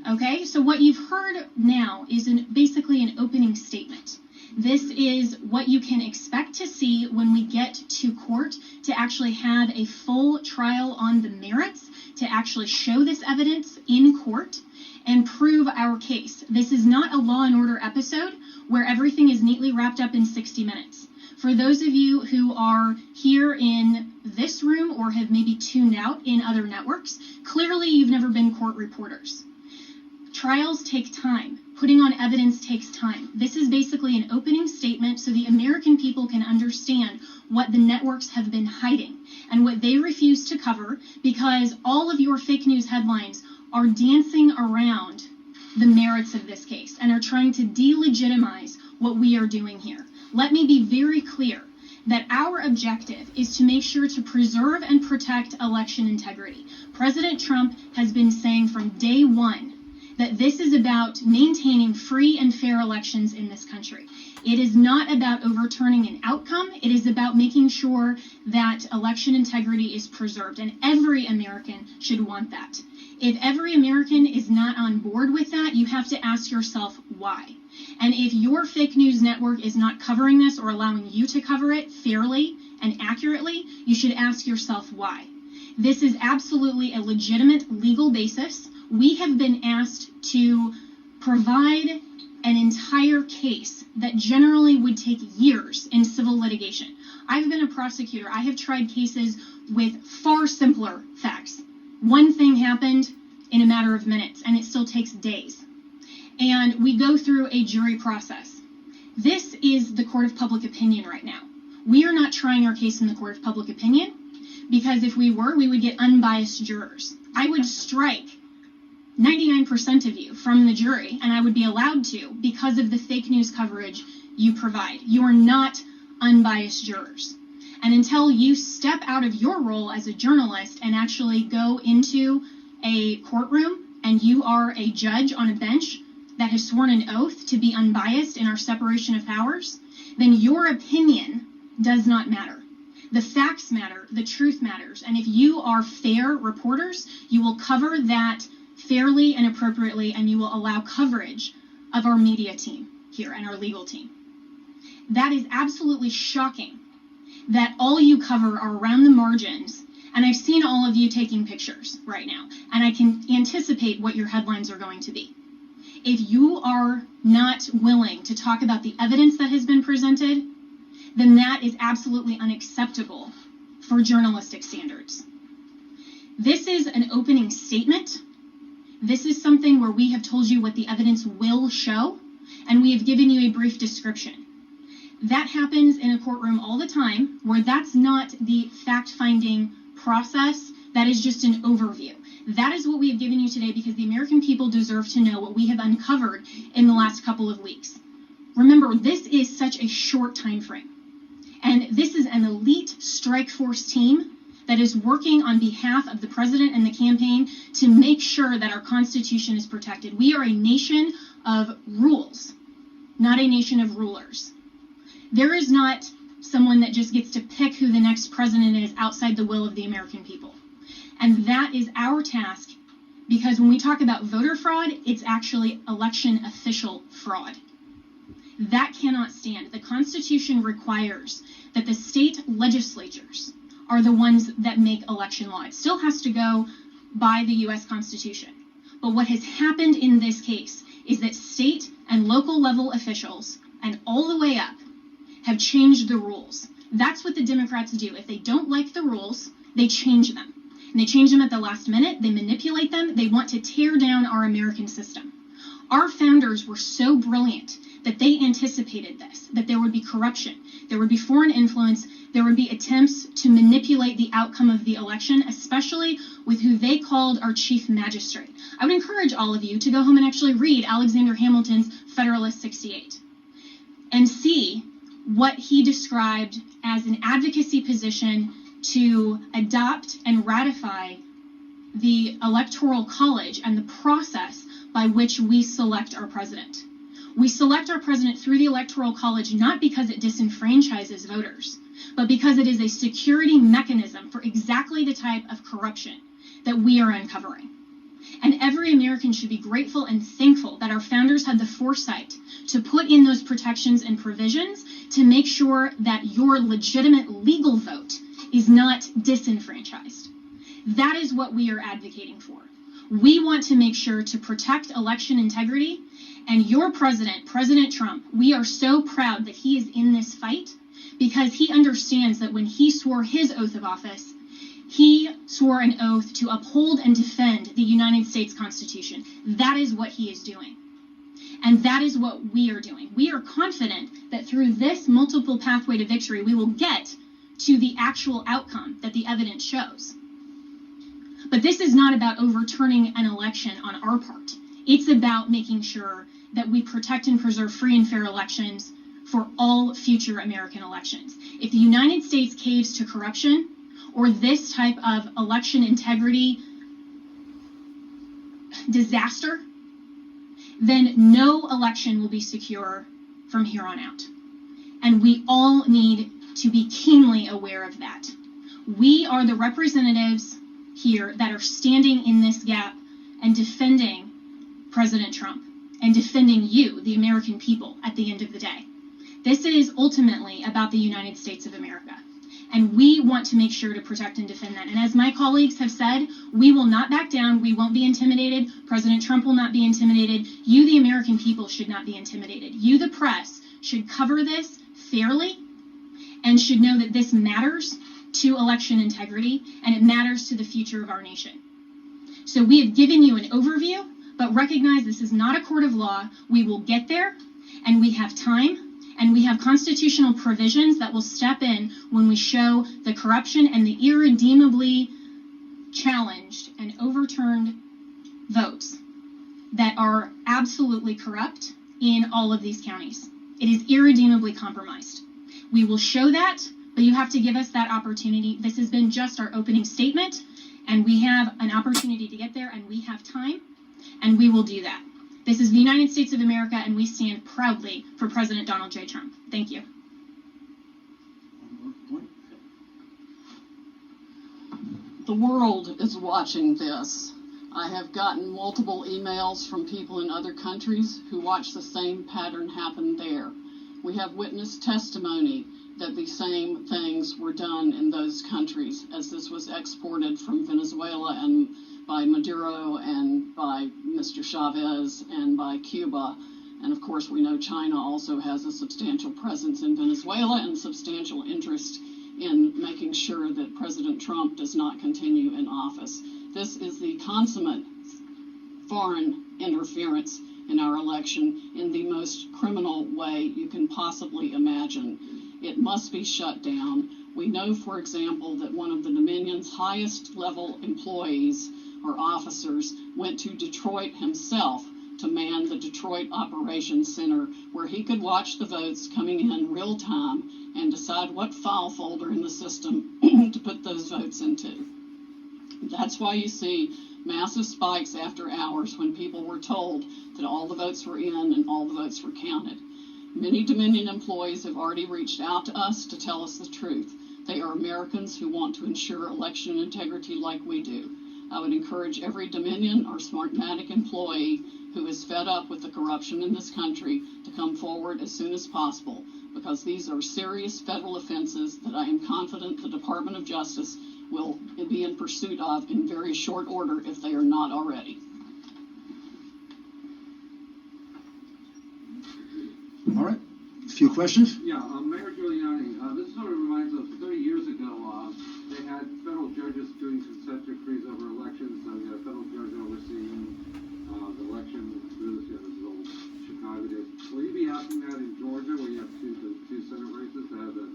Speaker 4: Okay, so what you've heard now is basically an opening statement. This is what you can expect to see when we get to court to actually have a full trial on the merits, to actually show this evidence in court and prove our case. This is not a Law and Order episode where everything is neatly wrapped up in 60 minutes. For those of you who are here in this room or have maybe tuned out in other networks, clearly you've never been court reporters. Trials take time. Putting on evidence takes time. This is basically an opening statement so the American people can understand what the networks have been hiding and what they refuse to cover, because all of your fake news headlines are dancing around the merits of this case and are trying to delegitimize what we are doing here. Let me be very clear that our objective is to make sure to preserve and protect election integrity. President Trump has been saying from day one that this is about maintaining free and fair elections in this country. It is not about overturning an outcome. It is about making sure that election integrity is preserved, and every American should want that. If every American is not on board with that, you have to ask yourself why. And if your fake news network is not covering this or allowing you to cover it fairly and accurately, you should ask yourself why. This is absolutely a legitimate legal basis. We have been asked to provide an entire case that generally would take years in civil litigation. I've been a prosecutor. I have tried cases with far simpler facts. One thing happened in a matter of minutes, and it still takes days. And we go through a jury process. This is the court of public opinion right now. We are not trying our case in the court of public opinion, because if we were, we would get unbiased jurors. I would strike 99% of you from the jury, and I would be allowed to because of the fake news coverage you provide. You are not unbiased jurors. And until you step out of your role as a journalist and actually go into a courtroom and you are a judge on a bench that has sworn an oath to be unbiased in our separation of powers, then your opinion does not matter. The facts matter, the truth matters. And if you are fair reporters, you will cover that fairly and appropriately, and you will allow coverage of our media team here and our legal team. That is absolutely shocking that all you cover are around the margins, and I've seen all of you taking pictures right now, and I can anticipate what your headlines are going to be. If you are not willing to talk about the evidence that has been presented, then that is absolutely unacceptable for journalistic standards. This is an opening statement. This is something where we have told you what the evidence will show, and we have given you a brief description. That happens in a courtroom all the time, where that's not the fact-finding process. That is just an overview. That is what we have given you today because the American people deserve to know what we have uncovered in the last couple of weeks. Remember, this is such a short time frame. And this is an elite strike force team that is working on behalf of the president and the campaign to make sure that our Constitution is protected. We are a nation of rules, not a nation of rulers. There is not someone that just gets to pick who the next president is outside the will of the American people. And that is our task, because when we talk about voter fraud, it's actually election official fraud. That cannot stand. The Constitution requires that the state legislatures are the ones that make election law. It still has to go by the U.S. Constitution. But what has happened in this case is that state and local level officials, and all the way up, have changed the rules. That's what the Democrats do. If they don't like the rules, they change them. And they change them at the last minute. They manipulate them. They want to tear down our American system. Our founders were so brilliant that they anticipated this, that there would be corruption, there would be foreign influence, there would be attempts to manipulate the outcome of the election, especially with who they called our chief magistrate. I would encourage all of you to go home and actually read Alexander Hamilton's Federalist 68 and see what he described as an advocacy position to adopt and ratify the Electoral College and the process by which we select our president. We select our president through the Electoral College not because it disenfranchises voters, but because it is a security mechanism for exactly the type of corruption that we are uncovering. And every American should be grateful and thankful that our founders had the foresight to put in those protections and provisions to make sure that your legitimate legal vote is not disenfranchised. That is what we are advocating for. We want to make sure to protect election integrity, and your president, President Trump, we are so proud that he is in this fight because he understands that when he swore his oath of office, he swore an oath to uphold and defend the United States Constitution. That is what he is doing. And that is what we are doing. We are confident that through this multiple pathway to victory, we will get to the actual outcome that the evidence shows. But this is not about overturning an election on our part. It's about making sure that we protect and preserve free and fair elections for all future American elections. If the United States caves to corruption or this type of election integrity disaster, then no election will be secure from here on out. And we all need to be keenly aware of that. We are the representatives here that are standing in this gap and defending President Trump and defending you, the American people, at the end of the day. This is ultimately about the United States of America. And we want to make sure to protect and defend that. And as my colleagues have said, we will not back down. We won't be intimidated. President Trump will not be intimidated. You, the American people, should not be intimidated. You, the press, should cover this fairly and should know that this matters to election integrity and it matters to the future of our nation. So we have given you an overview, but recognize this is not a court of law. We will get there, and we have time. And we have constitutional provisions that will step in when we show the corruption and the irredeemably challenged and overturned votes that are absolutely corrupt in all of these counties. It is irredeemably compromised. We will show that, but you have to give us that opportunity. This has been just our opening statement, and we have an opportunity to get there, and we have time, and we will do that. This is the United States of America, and we stand proudly for President Donald J. Trump. Thank you.
Speaker 2: The world is watching this. I have gotten multiple emails from people in other countries who watch the same pattern happen there. We have witness testimony that the same things were done in those countries as this was exported from Venezuela and by Maduro and by Mr. Chavez and by Cuba. And of course, we know China also has a substantial presence in Venezuela and substantial interest in making sure that President Trump does not continue in office. This is the consummate foreign interference in our election in the most criminal way you can possibly imagine. It must be shut down. We know, for example, that one of the Dominion's highest level employees or officers went to Detroit himself to man the Detroit Operations Center, where he could watch the votes coming in real time and decide what file folder in the system to put those votes into. That's why you see massive spikes after hours when people were told that all the votes were in and all the votes were counted. Many Dominion employees have already reached out to us to tell us the truth. They are Americans who want to ensure election integrity like we do. I would encourage every Dominion or Smartmatic employee who is fed up with the corruption in this country to come forward as soon as possible, because these are serious federal offenses that I am confident the Department of Justice will be in pursuit of in very short order if they are not already.
Speaker 1: All right, a few questions?
Speaker 5: Yeah, Mayor Giuliani, this sort of reminds us, 30 years ago, they had federal judges doing consent decrees over elections, so we had a federal judge overseeing the election through this old Chicago days. Will you be asking that in Georgia, where you have two Senate races, to have the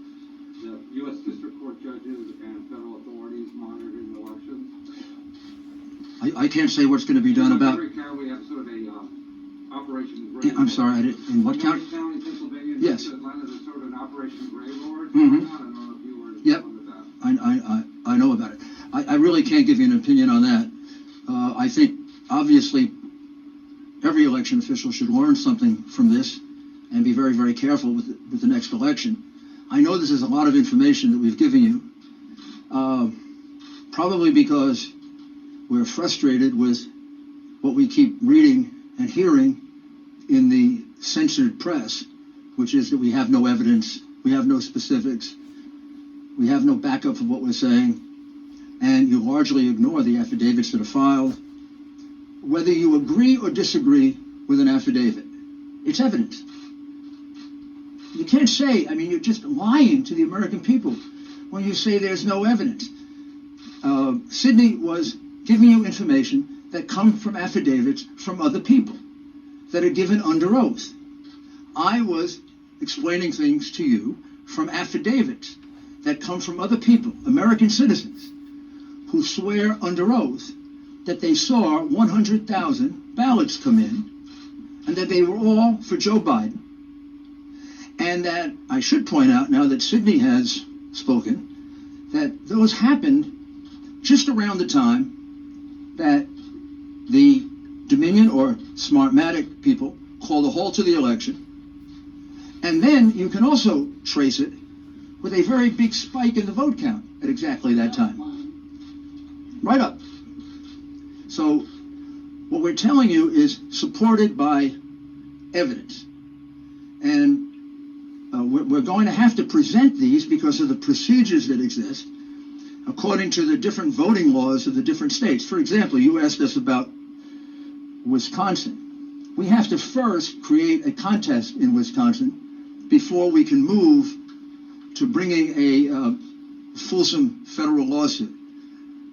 Speaker 5: U.S. District Court judges and federal authorities monitoring the elections?
Speaker 1: I can't say what's going to be done about.
Speaker 5: In every county, we have sort of a Operation Gray
Speaker 1: I'm
Speaker 5: Lord.
Speaker 1: sorry, I didn't, in what county?
Speaker 5: County, Pennsylvania, and
Speaker 1: Yes.
Speaker 5: Atlanta, there's sort of an Operation Gray Lord.
Speaker 1: Mhm.
Speaker 5: I don't know if you were
Speaker 1: Yep.
Speaker 5: informed of that.
Speaker 1: I know about it. I really can't give you an opinion on that. I think, obviously, every election official should learn something from this and be very, very careful with the next election. I know this is a lot of information that we've given you, probably because we're frustrated with what we keep reading and hearing in the censored press, which is that we have no evidence, we have no specifics, we have no backup for what we're saying, and you largely ignore the affidavits that are filed. Whether you agree or disagree with an affidavit, it's evidence. You can't say, I mean, you're just lying to the American people when you say there's no evidence. Sidney was giving you information that come from affidavits from other people that are given under oath. I was explaining things to you from affidavits that come from other people, American citizens, who swear under oath that they saw 100,000 ballots come in and that they were all for Joe Biden. And that I should point out, now that Sidney has spoken, that those happened just around the time that the Dominion or Smartmatic people called a halt to the election. And then you can also trace it with a very big spike in the vote count at exactly that time. Right up. So what we're telling you is supported by evidence. And we're going to have to present these because of the procedures that exist according to the different voting laws of the different states. For example, you asked us about Wisconsin. We have to first create a contest in Wisconsin before we can move to bringing a fulsome federal lawsuit.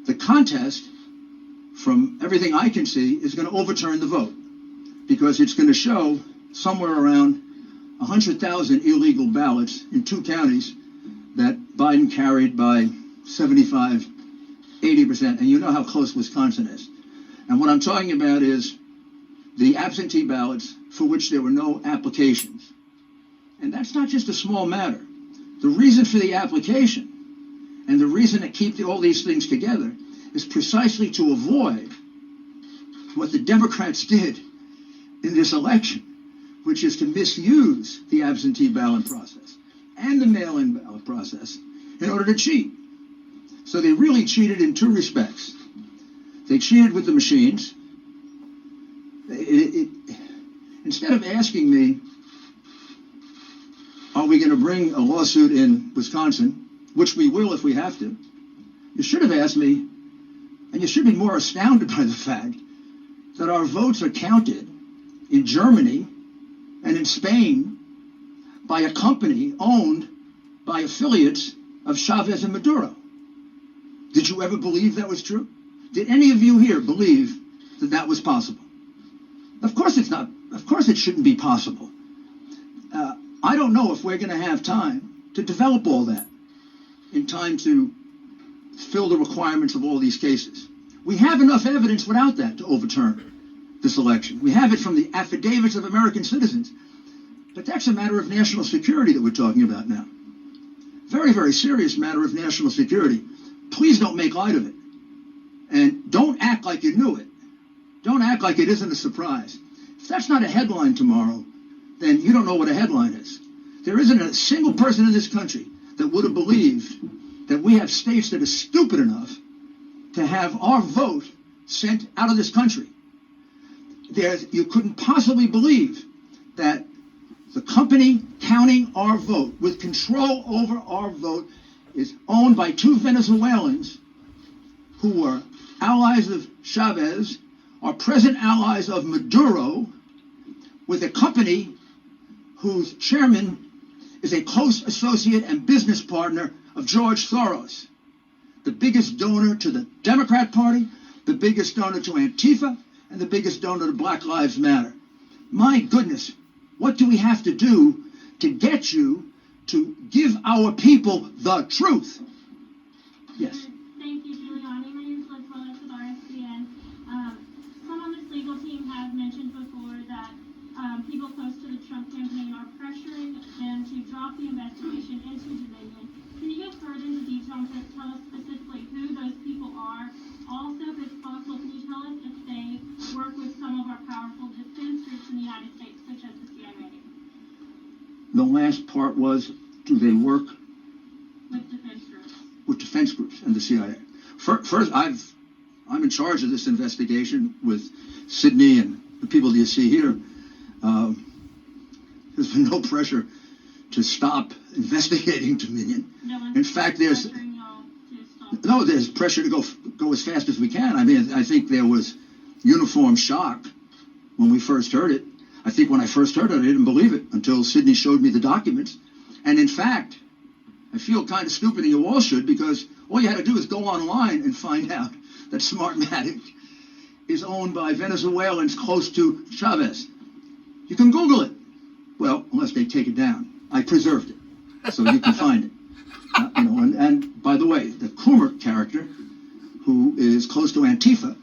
Speaker 1: The contest, from everything I can see, is going to overturn the vote because it's going to show somewhere around 100,000 illegal ballots in 2 counties that Biden carried by 75, 80%. And you know how close Wisconsin is. And what I'm talking about is the absentee ballots for which there were no applications. And that's not just a small matter. The reason for the application and the reason to keep all these things together is precisely to avoid what the Democrats did in this election, which is to misuse the absentee ballot process and the mail-in ballot process in order to cheat. So they really cheated in 2 respects. They cheated with the machines. Instead of asking me, are we going to bring a lawsuit in Wisconsin, which we will if we have to, you should have asked me, And you should be more astounded by the fact that our votes are counted in Germany and in Spain by a company owned by affiliates of Chavez and Maduro. Did you ever believe that was true? Did any of you here believe that that was possible? Of course it's not. Of course it shouldn't be possible. I don't know if we're going to have time to develop all that in time to fill the requirements of all these cases. We have enough evidence without that to overturn this election. We have it from the affidavits of American citizens. But that's a matter of national security that we're talking about now. Very, very serious matter of national security. Please don't make light of it. And don't act like you knew it. Don't act like it isn't a surprise. If that's not a headline tomorrow, then you don't know what a headline is. There isn't a single person in this country that would have believed that we have states that are stupid enough to have our vote sent out of this country. You couldn't possibly believe that the company counting our vote, with control over our vote, is owned by two Venezuelans who were allies of Chavez, are present allies of Maduro, with a company whose chairman is a close associate and business partner of George Soros, the biggest donor to the Democrat Party, the biggest donor to Antifa, and the biggest donor to Black Lives Matter. My goodness, what do we have to do to get you to give our people the truth? Yes.
Speaker 6: Thank you, Giuliani. My name is Liz Willis with RSCN. Some on this legal team have mentioned before that people close to the Trump campaign are pressuring them to drop the investigation into Dominion. Can you go further into detail and tell us specifically who those people are? Also, if it's possible, can you tell us if they work with some of our powerful defense groups in the United States, such as the CIA?
Speaker 1: The last part was, do they work
Speaker 6: With defense groups.
Speaker 1: with defense groups and the CIA? First, I'm in charge of this investigation with Sydney and the people that you see here. There's been no pressure to stop investigating Dominion.
Speaker 6: No one's
Speaker 1: In fact, there's
Speaker 6: pressuring y'all to stop.
Speaker 1: no, there's pressure to go as fast as we can. I mean, I think there was uniform shock when we first heard it. I think when I first heard it, I didn't believe it until Sydney showed me the documents. And in fact, I feel kind of stupid, and you all should, because all you had to do is go online and find out that Smartmatic is owned by Venezuelans close to Chavez. You can Google it. Well, unless they take it down. I preserved it, so you can find it. And by the way, the Kummer character, who is close to Antifa,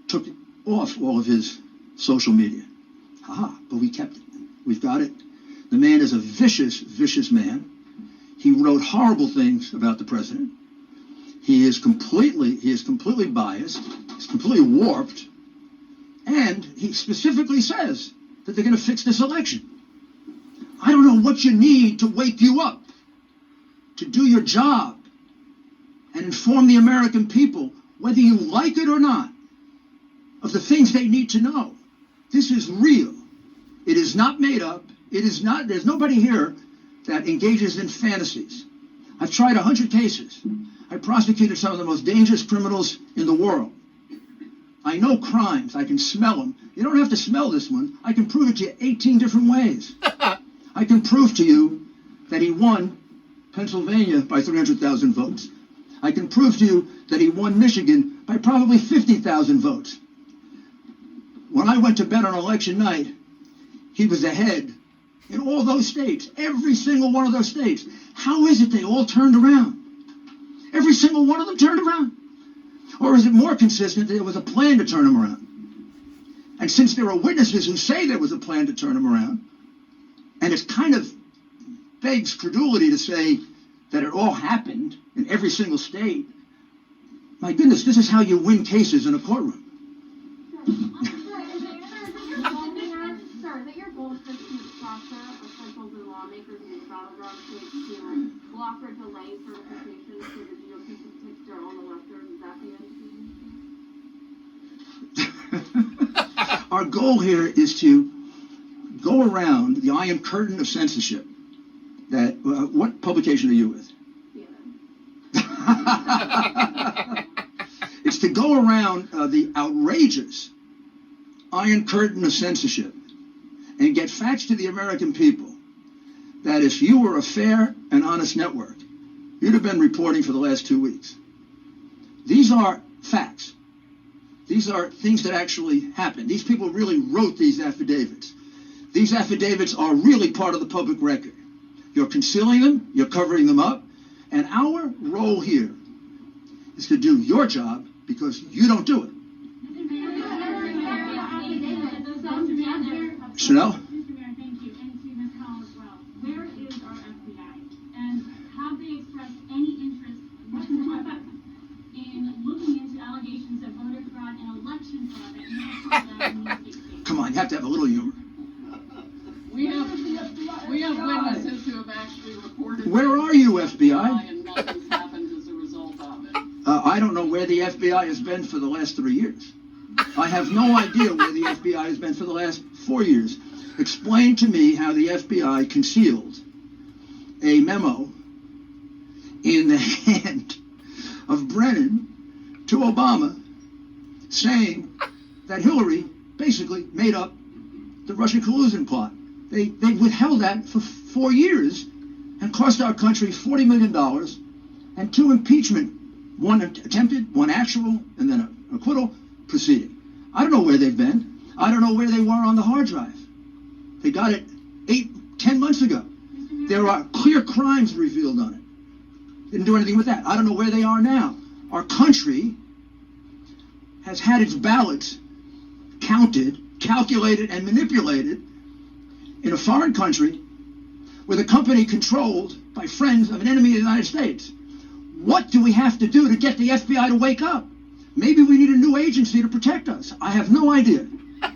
Speaker 1: took off all of his social media. But we kept it. We've got it. The man is a vicious, vicious man. He wrote horrible things about the president. He is completely biased. He's completely warped. And he specifically says that they're going to fix this election. I don't know what you need to wake you up to do your job and inform the American people, whether you like it or not, of the things they need to know. This is real. It is not made up. It is not, there's nobody here that engages in fantasies. I've tried 100 cases. I prosecuted some of the most dangerous criminals in the world. I know crimes. I can smell them. You don't have to smell this one. I can prove it to you 18 different ways. I can prove to you that he won Pennsylvania by 300,000 votes. I can prove to you that he won Michigan by probably 50,000 votes. When I went to bed on election night, he was ahead in all those states, every single one of those states. How is it they all turned around? Every single one of them turned around. Or is it more consistent that there was a plan to turn them around? And since there are witnesses who say there was a plan to turn them around, and it kind of begs credulity to say that it all happened in every single state, my goodness, this is how you win cases in a courtroom.
Speaker 7: Sir, is it your goal to sponsor officials and lawmakers in these battleground states to block or delay certifications so the GOP can pick their own electors? Is that the end?
Speaker 1: Our goal here is to go around the Iron Curtain of censorship. That what publication are you with?
Speaker 7: CNN.
Speaker 1: is to go around the outrageous Iron Curtain of censorship and get facts to the American people that if you were a fair and honest network, you'd have been reporting for the last 2 weeks. These are facts. These are things that actually happened. These people really wrote these affidavits. These affidavits are really part of the public record. You're concealing them, you're covering them up, and our role here is to do your job because you don't do it. Chanel?
Speaker 8: Mr. Mayor, thank you, and to Ms. Hall as well. Where is our FBI? And have they expressed any interest whatsoever in looking into allegations of voter fraud and election fraud that you have called out in these states?
Speaker 1: Come on, you have to have a little humor.
Speaker 2: We have witnesses who have actually reported.
Speaker 1: Where are you, FBI?
Speaker 2: And nothing's happened as a result of it.
Speaker 1: I don't know where the FBI has been for the last 3 years. I have no idea where the FBI has been for the last 4 years. Explain to me how the FBI concealed a memo in the hand of Brennan to Obama saying that Hillary basically made up the Russian collusion plot. They withheld that for 4 years and cost our country $40 million and 2 impeachment, one attempted, one actual, and then an acquittal proceeding. I don't know where they've been. I don't know where they were on the hard drive. They got it 10 months ago. There are clear crimes revealed on it. Didn't do anything with that. I don't know where they are now. Our country has had its ballots counted, calculated, and manipulated in a foreign country with a company controlled by friends of an enemy of the United States. What do we have to do to get the FBI to wake up? Maybe we need a new agency to protect us. I have no idea.
Speaker 2: If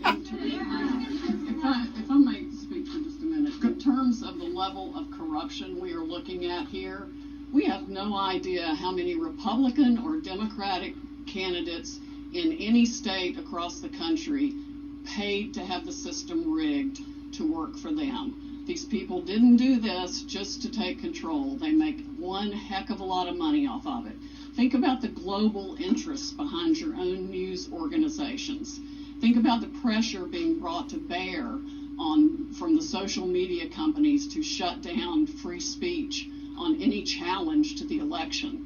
Speaker 2: I may speak for just a minute, in terms of the level of corruption we are looking at here, we have no idea how many Republican or Democratic candidates in any state across the country paid to have the system rigged to work for them. These people didn't do this just to take control. They make one heck of a lot of money off of it. Think about the global interests behind your own news organizations. Think about the pressure being brought to bear from the social media companies to shut down free speech on any challenge to the election.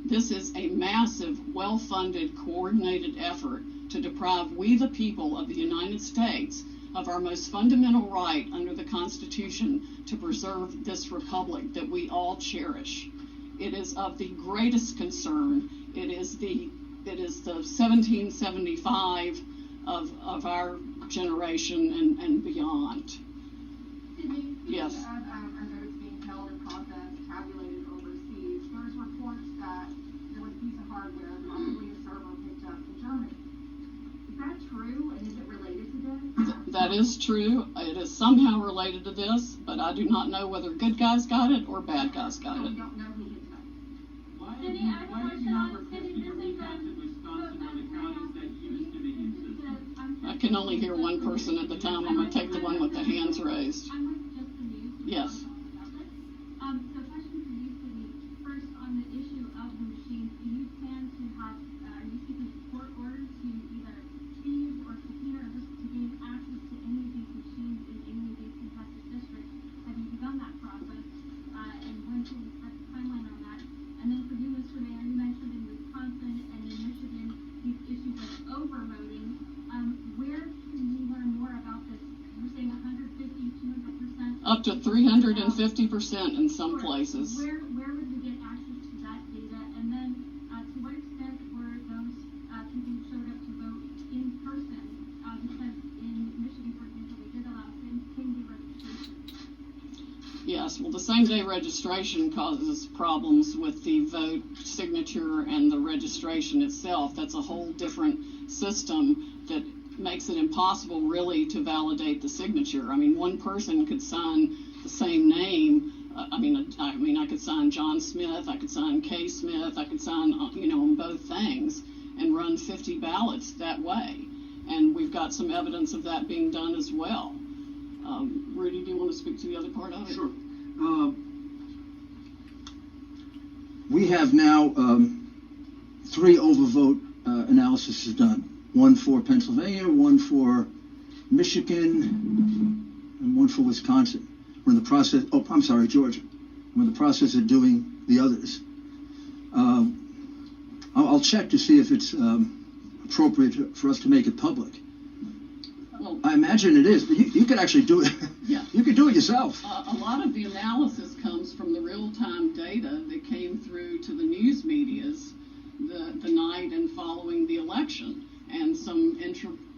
Speaker 2: This is a massive, well-funded, coordinated effort to deprive we the people of the United States of our most fundamental right under the Constitution to preserve this republic that we all cherish. It is of the greatest concern. It is the 1775 of our generation and beyond. Yes.
Speaker 7: Of votes being held and processed, tabulated overseas, there's reports that there was a piece of hardware, probably a server picked up in Germany. Is that true, and is it related to this?
Speaker 2: That is true. It is somehow related to this, but I do not know whether good guys got it or bad guys got it.
Speaker 7: We don't know who gets it.
Speaker 3: Why did you not request your recount in Wisconsin or the counties that used to be in system?
Speaker 2: I can only hear one person at the time. I'm going to take the one with the hands raised.
Speaker 8: I'm with Just the News.
Speaker 2: Yes.
Speaker 8: So question for you, Cindy. First, on the issue of the machines, do you plan to have, are you seeking court orders to either seize or subpoena or just to gain access to any of these machines in any of these contested districts? Have you begun that process? And when can we expect a timeline on that? And then for you, Mr. Mayor, you mentioned in Wisconsin and in Michigan these issues of overvoting. Where can we learn more about this? You're saying 150, 200%?
Speaker 2: Up to 350% in some places.
Speaker 8: Where would we get access to that data? And then to what extent were those people who showed up to vote in person? Because in Michigan, for example, they did allow same-day registration.
Speaker 2: Yes, well, the same-day registration causes problems with the vote signature and the registration itself. That's a whole different system that makes it impossible really to validate the signature. I mean, one person could sign the same name. I mean, I could sign John Smith, I could sign Kay Smith, I could sign, on both things and run 50 ballots that way. And we've got some evidence of that being done as well. Rudy, do you want to speak to the other part of it?
Speaker 1: Sure. We have now 3 overvote analysis is done. One for Pennsylvania, one for Michigan, and one for Wisconsin. We're in the process, Georgia. We're in the process of doing the others. I'll check to see if it's appropriate for us to make it public.
Speaker 2: Well,
Speaker 1: I imagine it is, but you could actually do it.
Speaker 2: yeah.
Speaker 1: You could do it yourself.
Speaker 2: A lot of the analysis comes from the real-time data that came through to the news medias the night and following the election. And some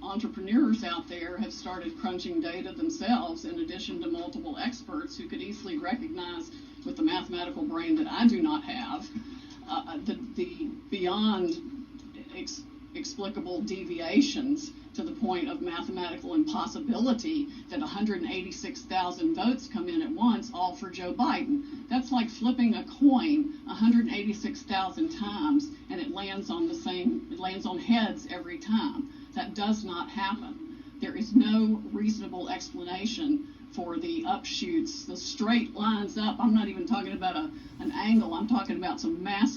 Speaker 2: entrepreneurs out there have started crunching data themselves, in addition to multiple experts who could easily recognize, with the mathematical brain that I do not have, the beyond explicable deviations to the point of mathematical impossibility that 186,000 votes come in at once, all for Joe Biden. That's like flipping a coin 186,000 times, and it lands on heads every time. That does not happen. There is no reasonable explanation for the upshoots, the straight lines up. I'm not even talking about an angle. I'm talking about some massive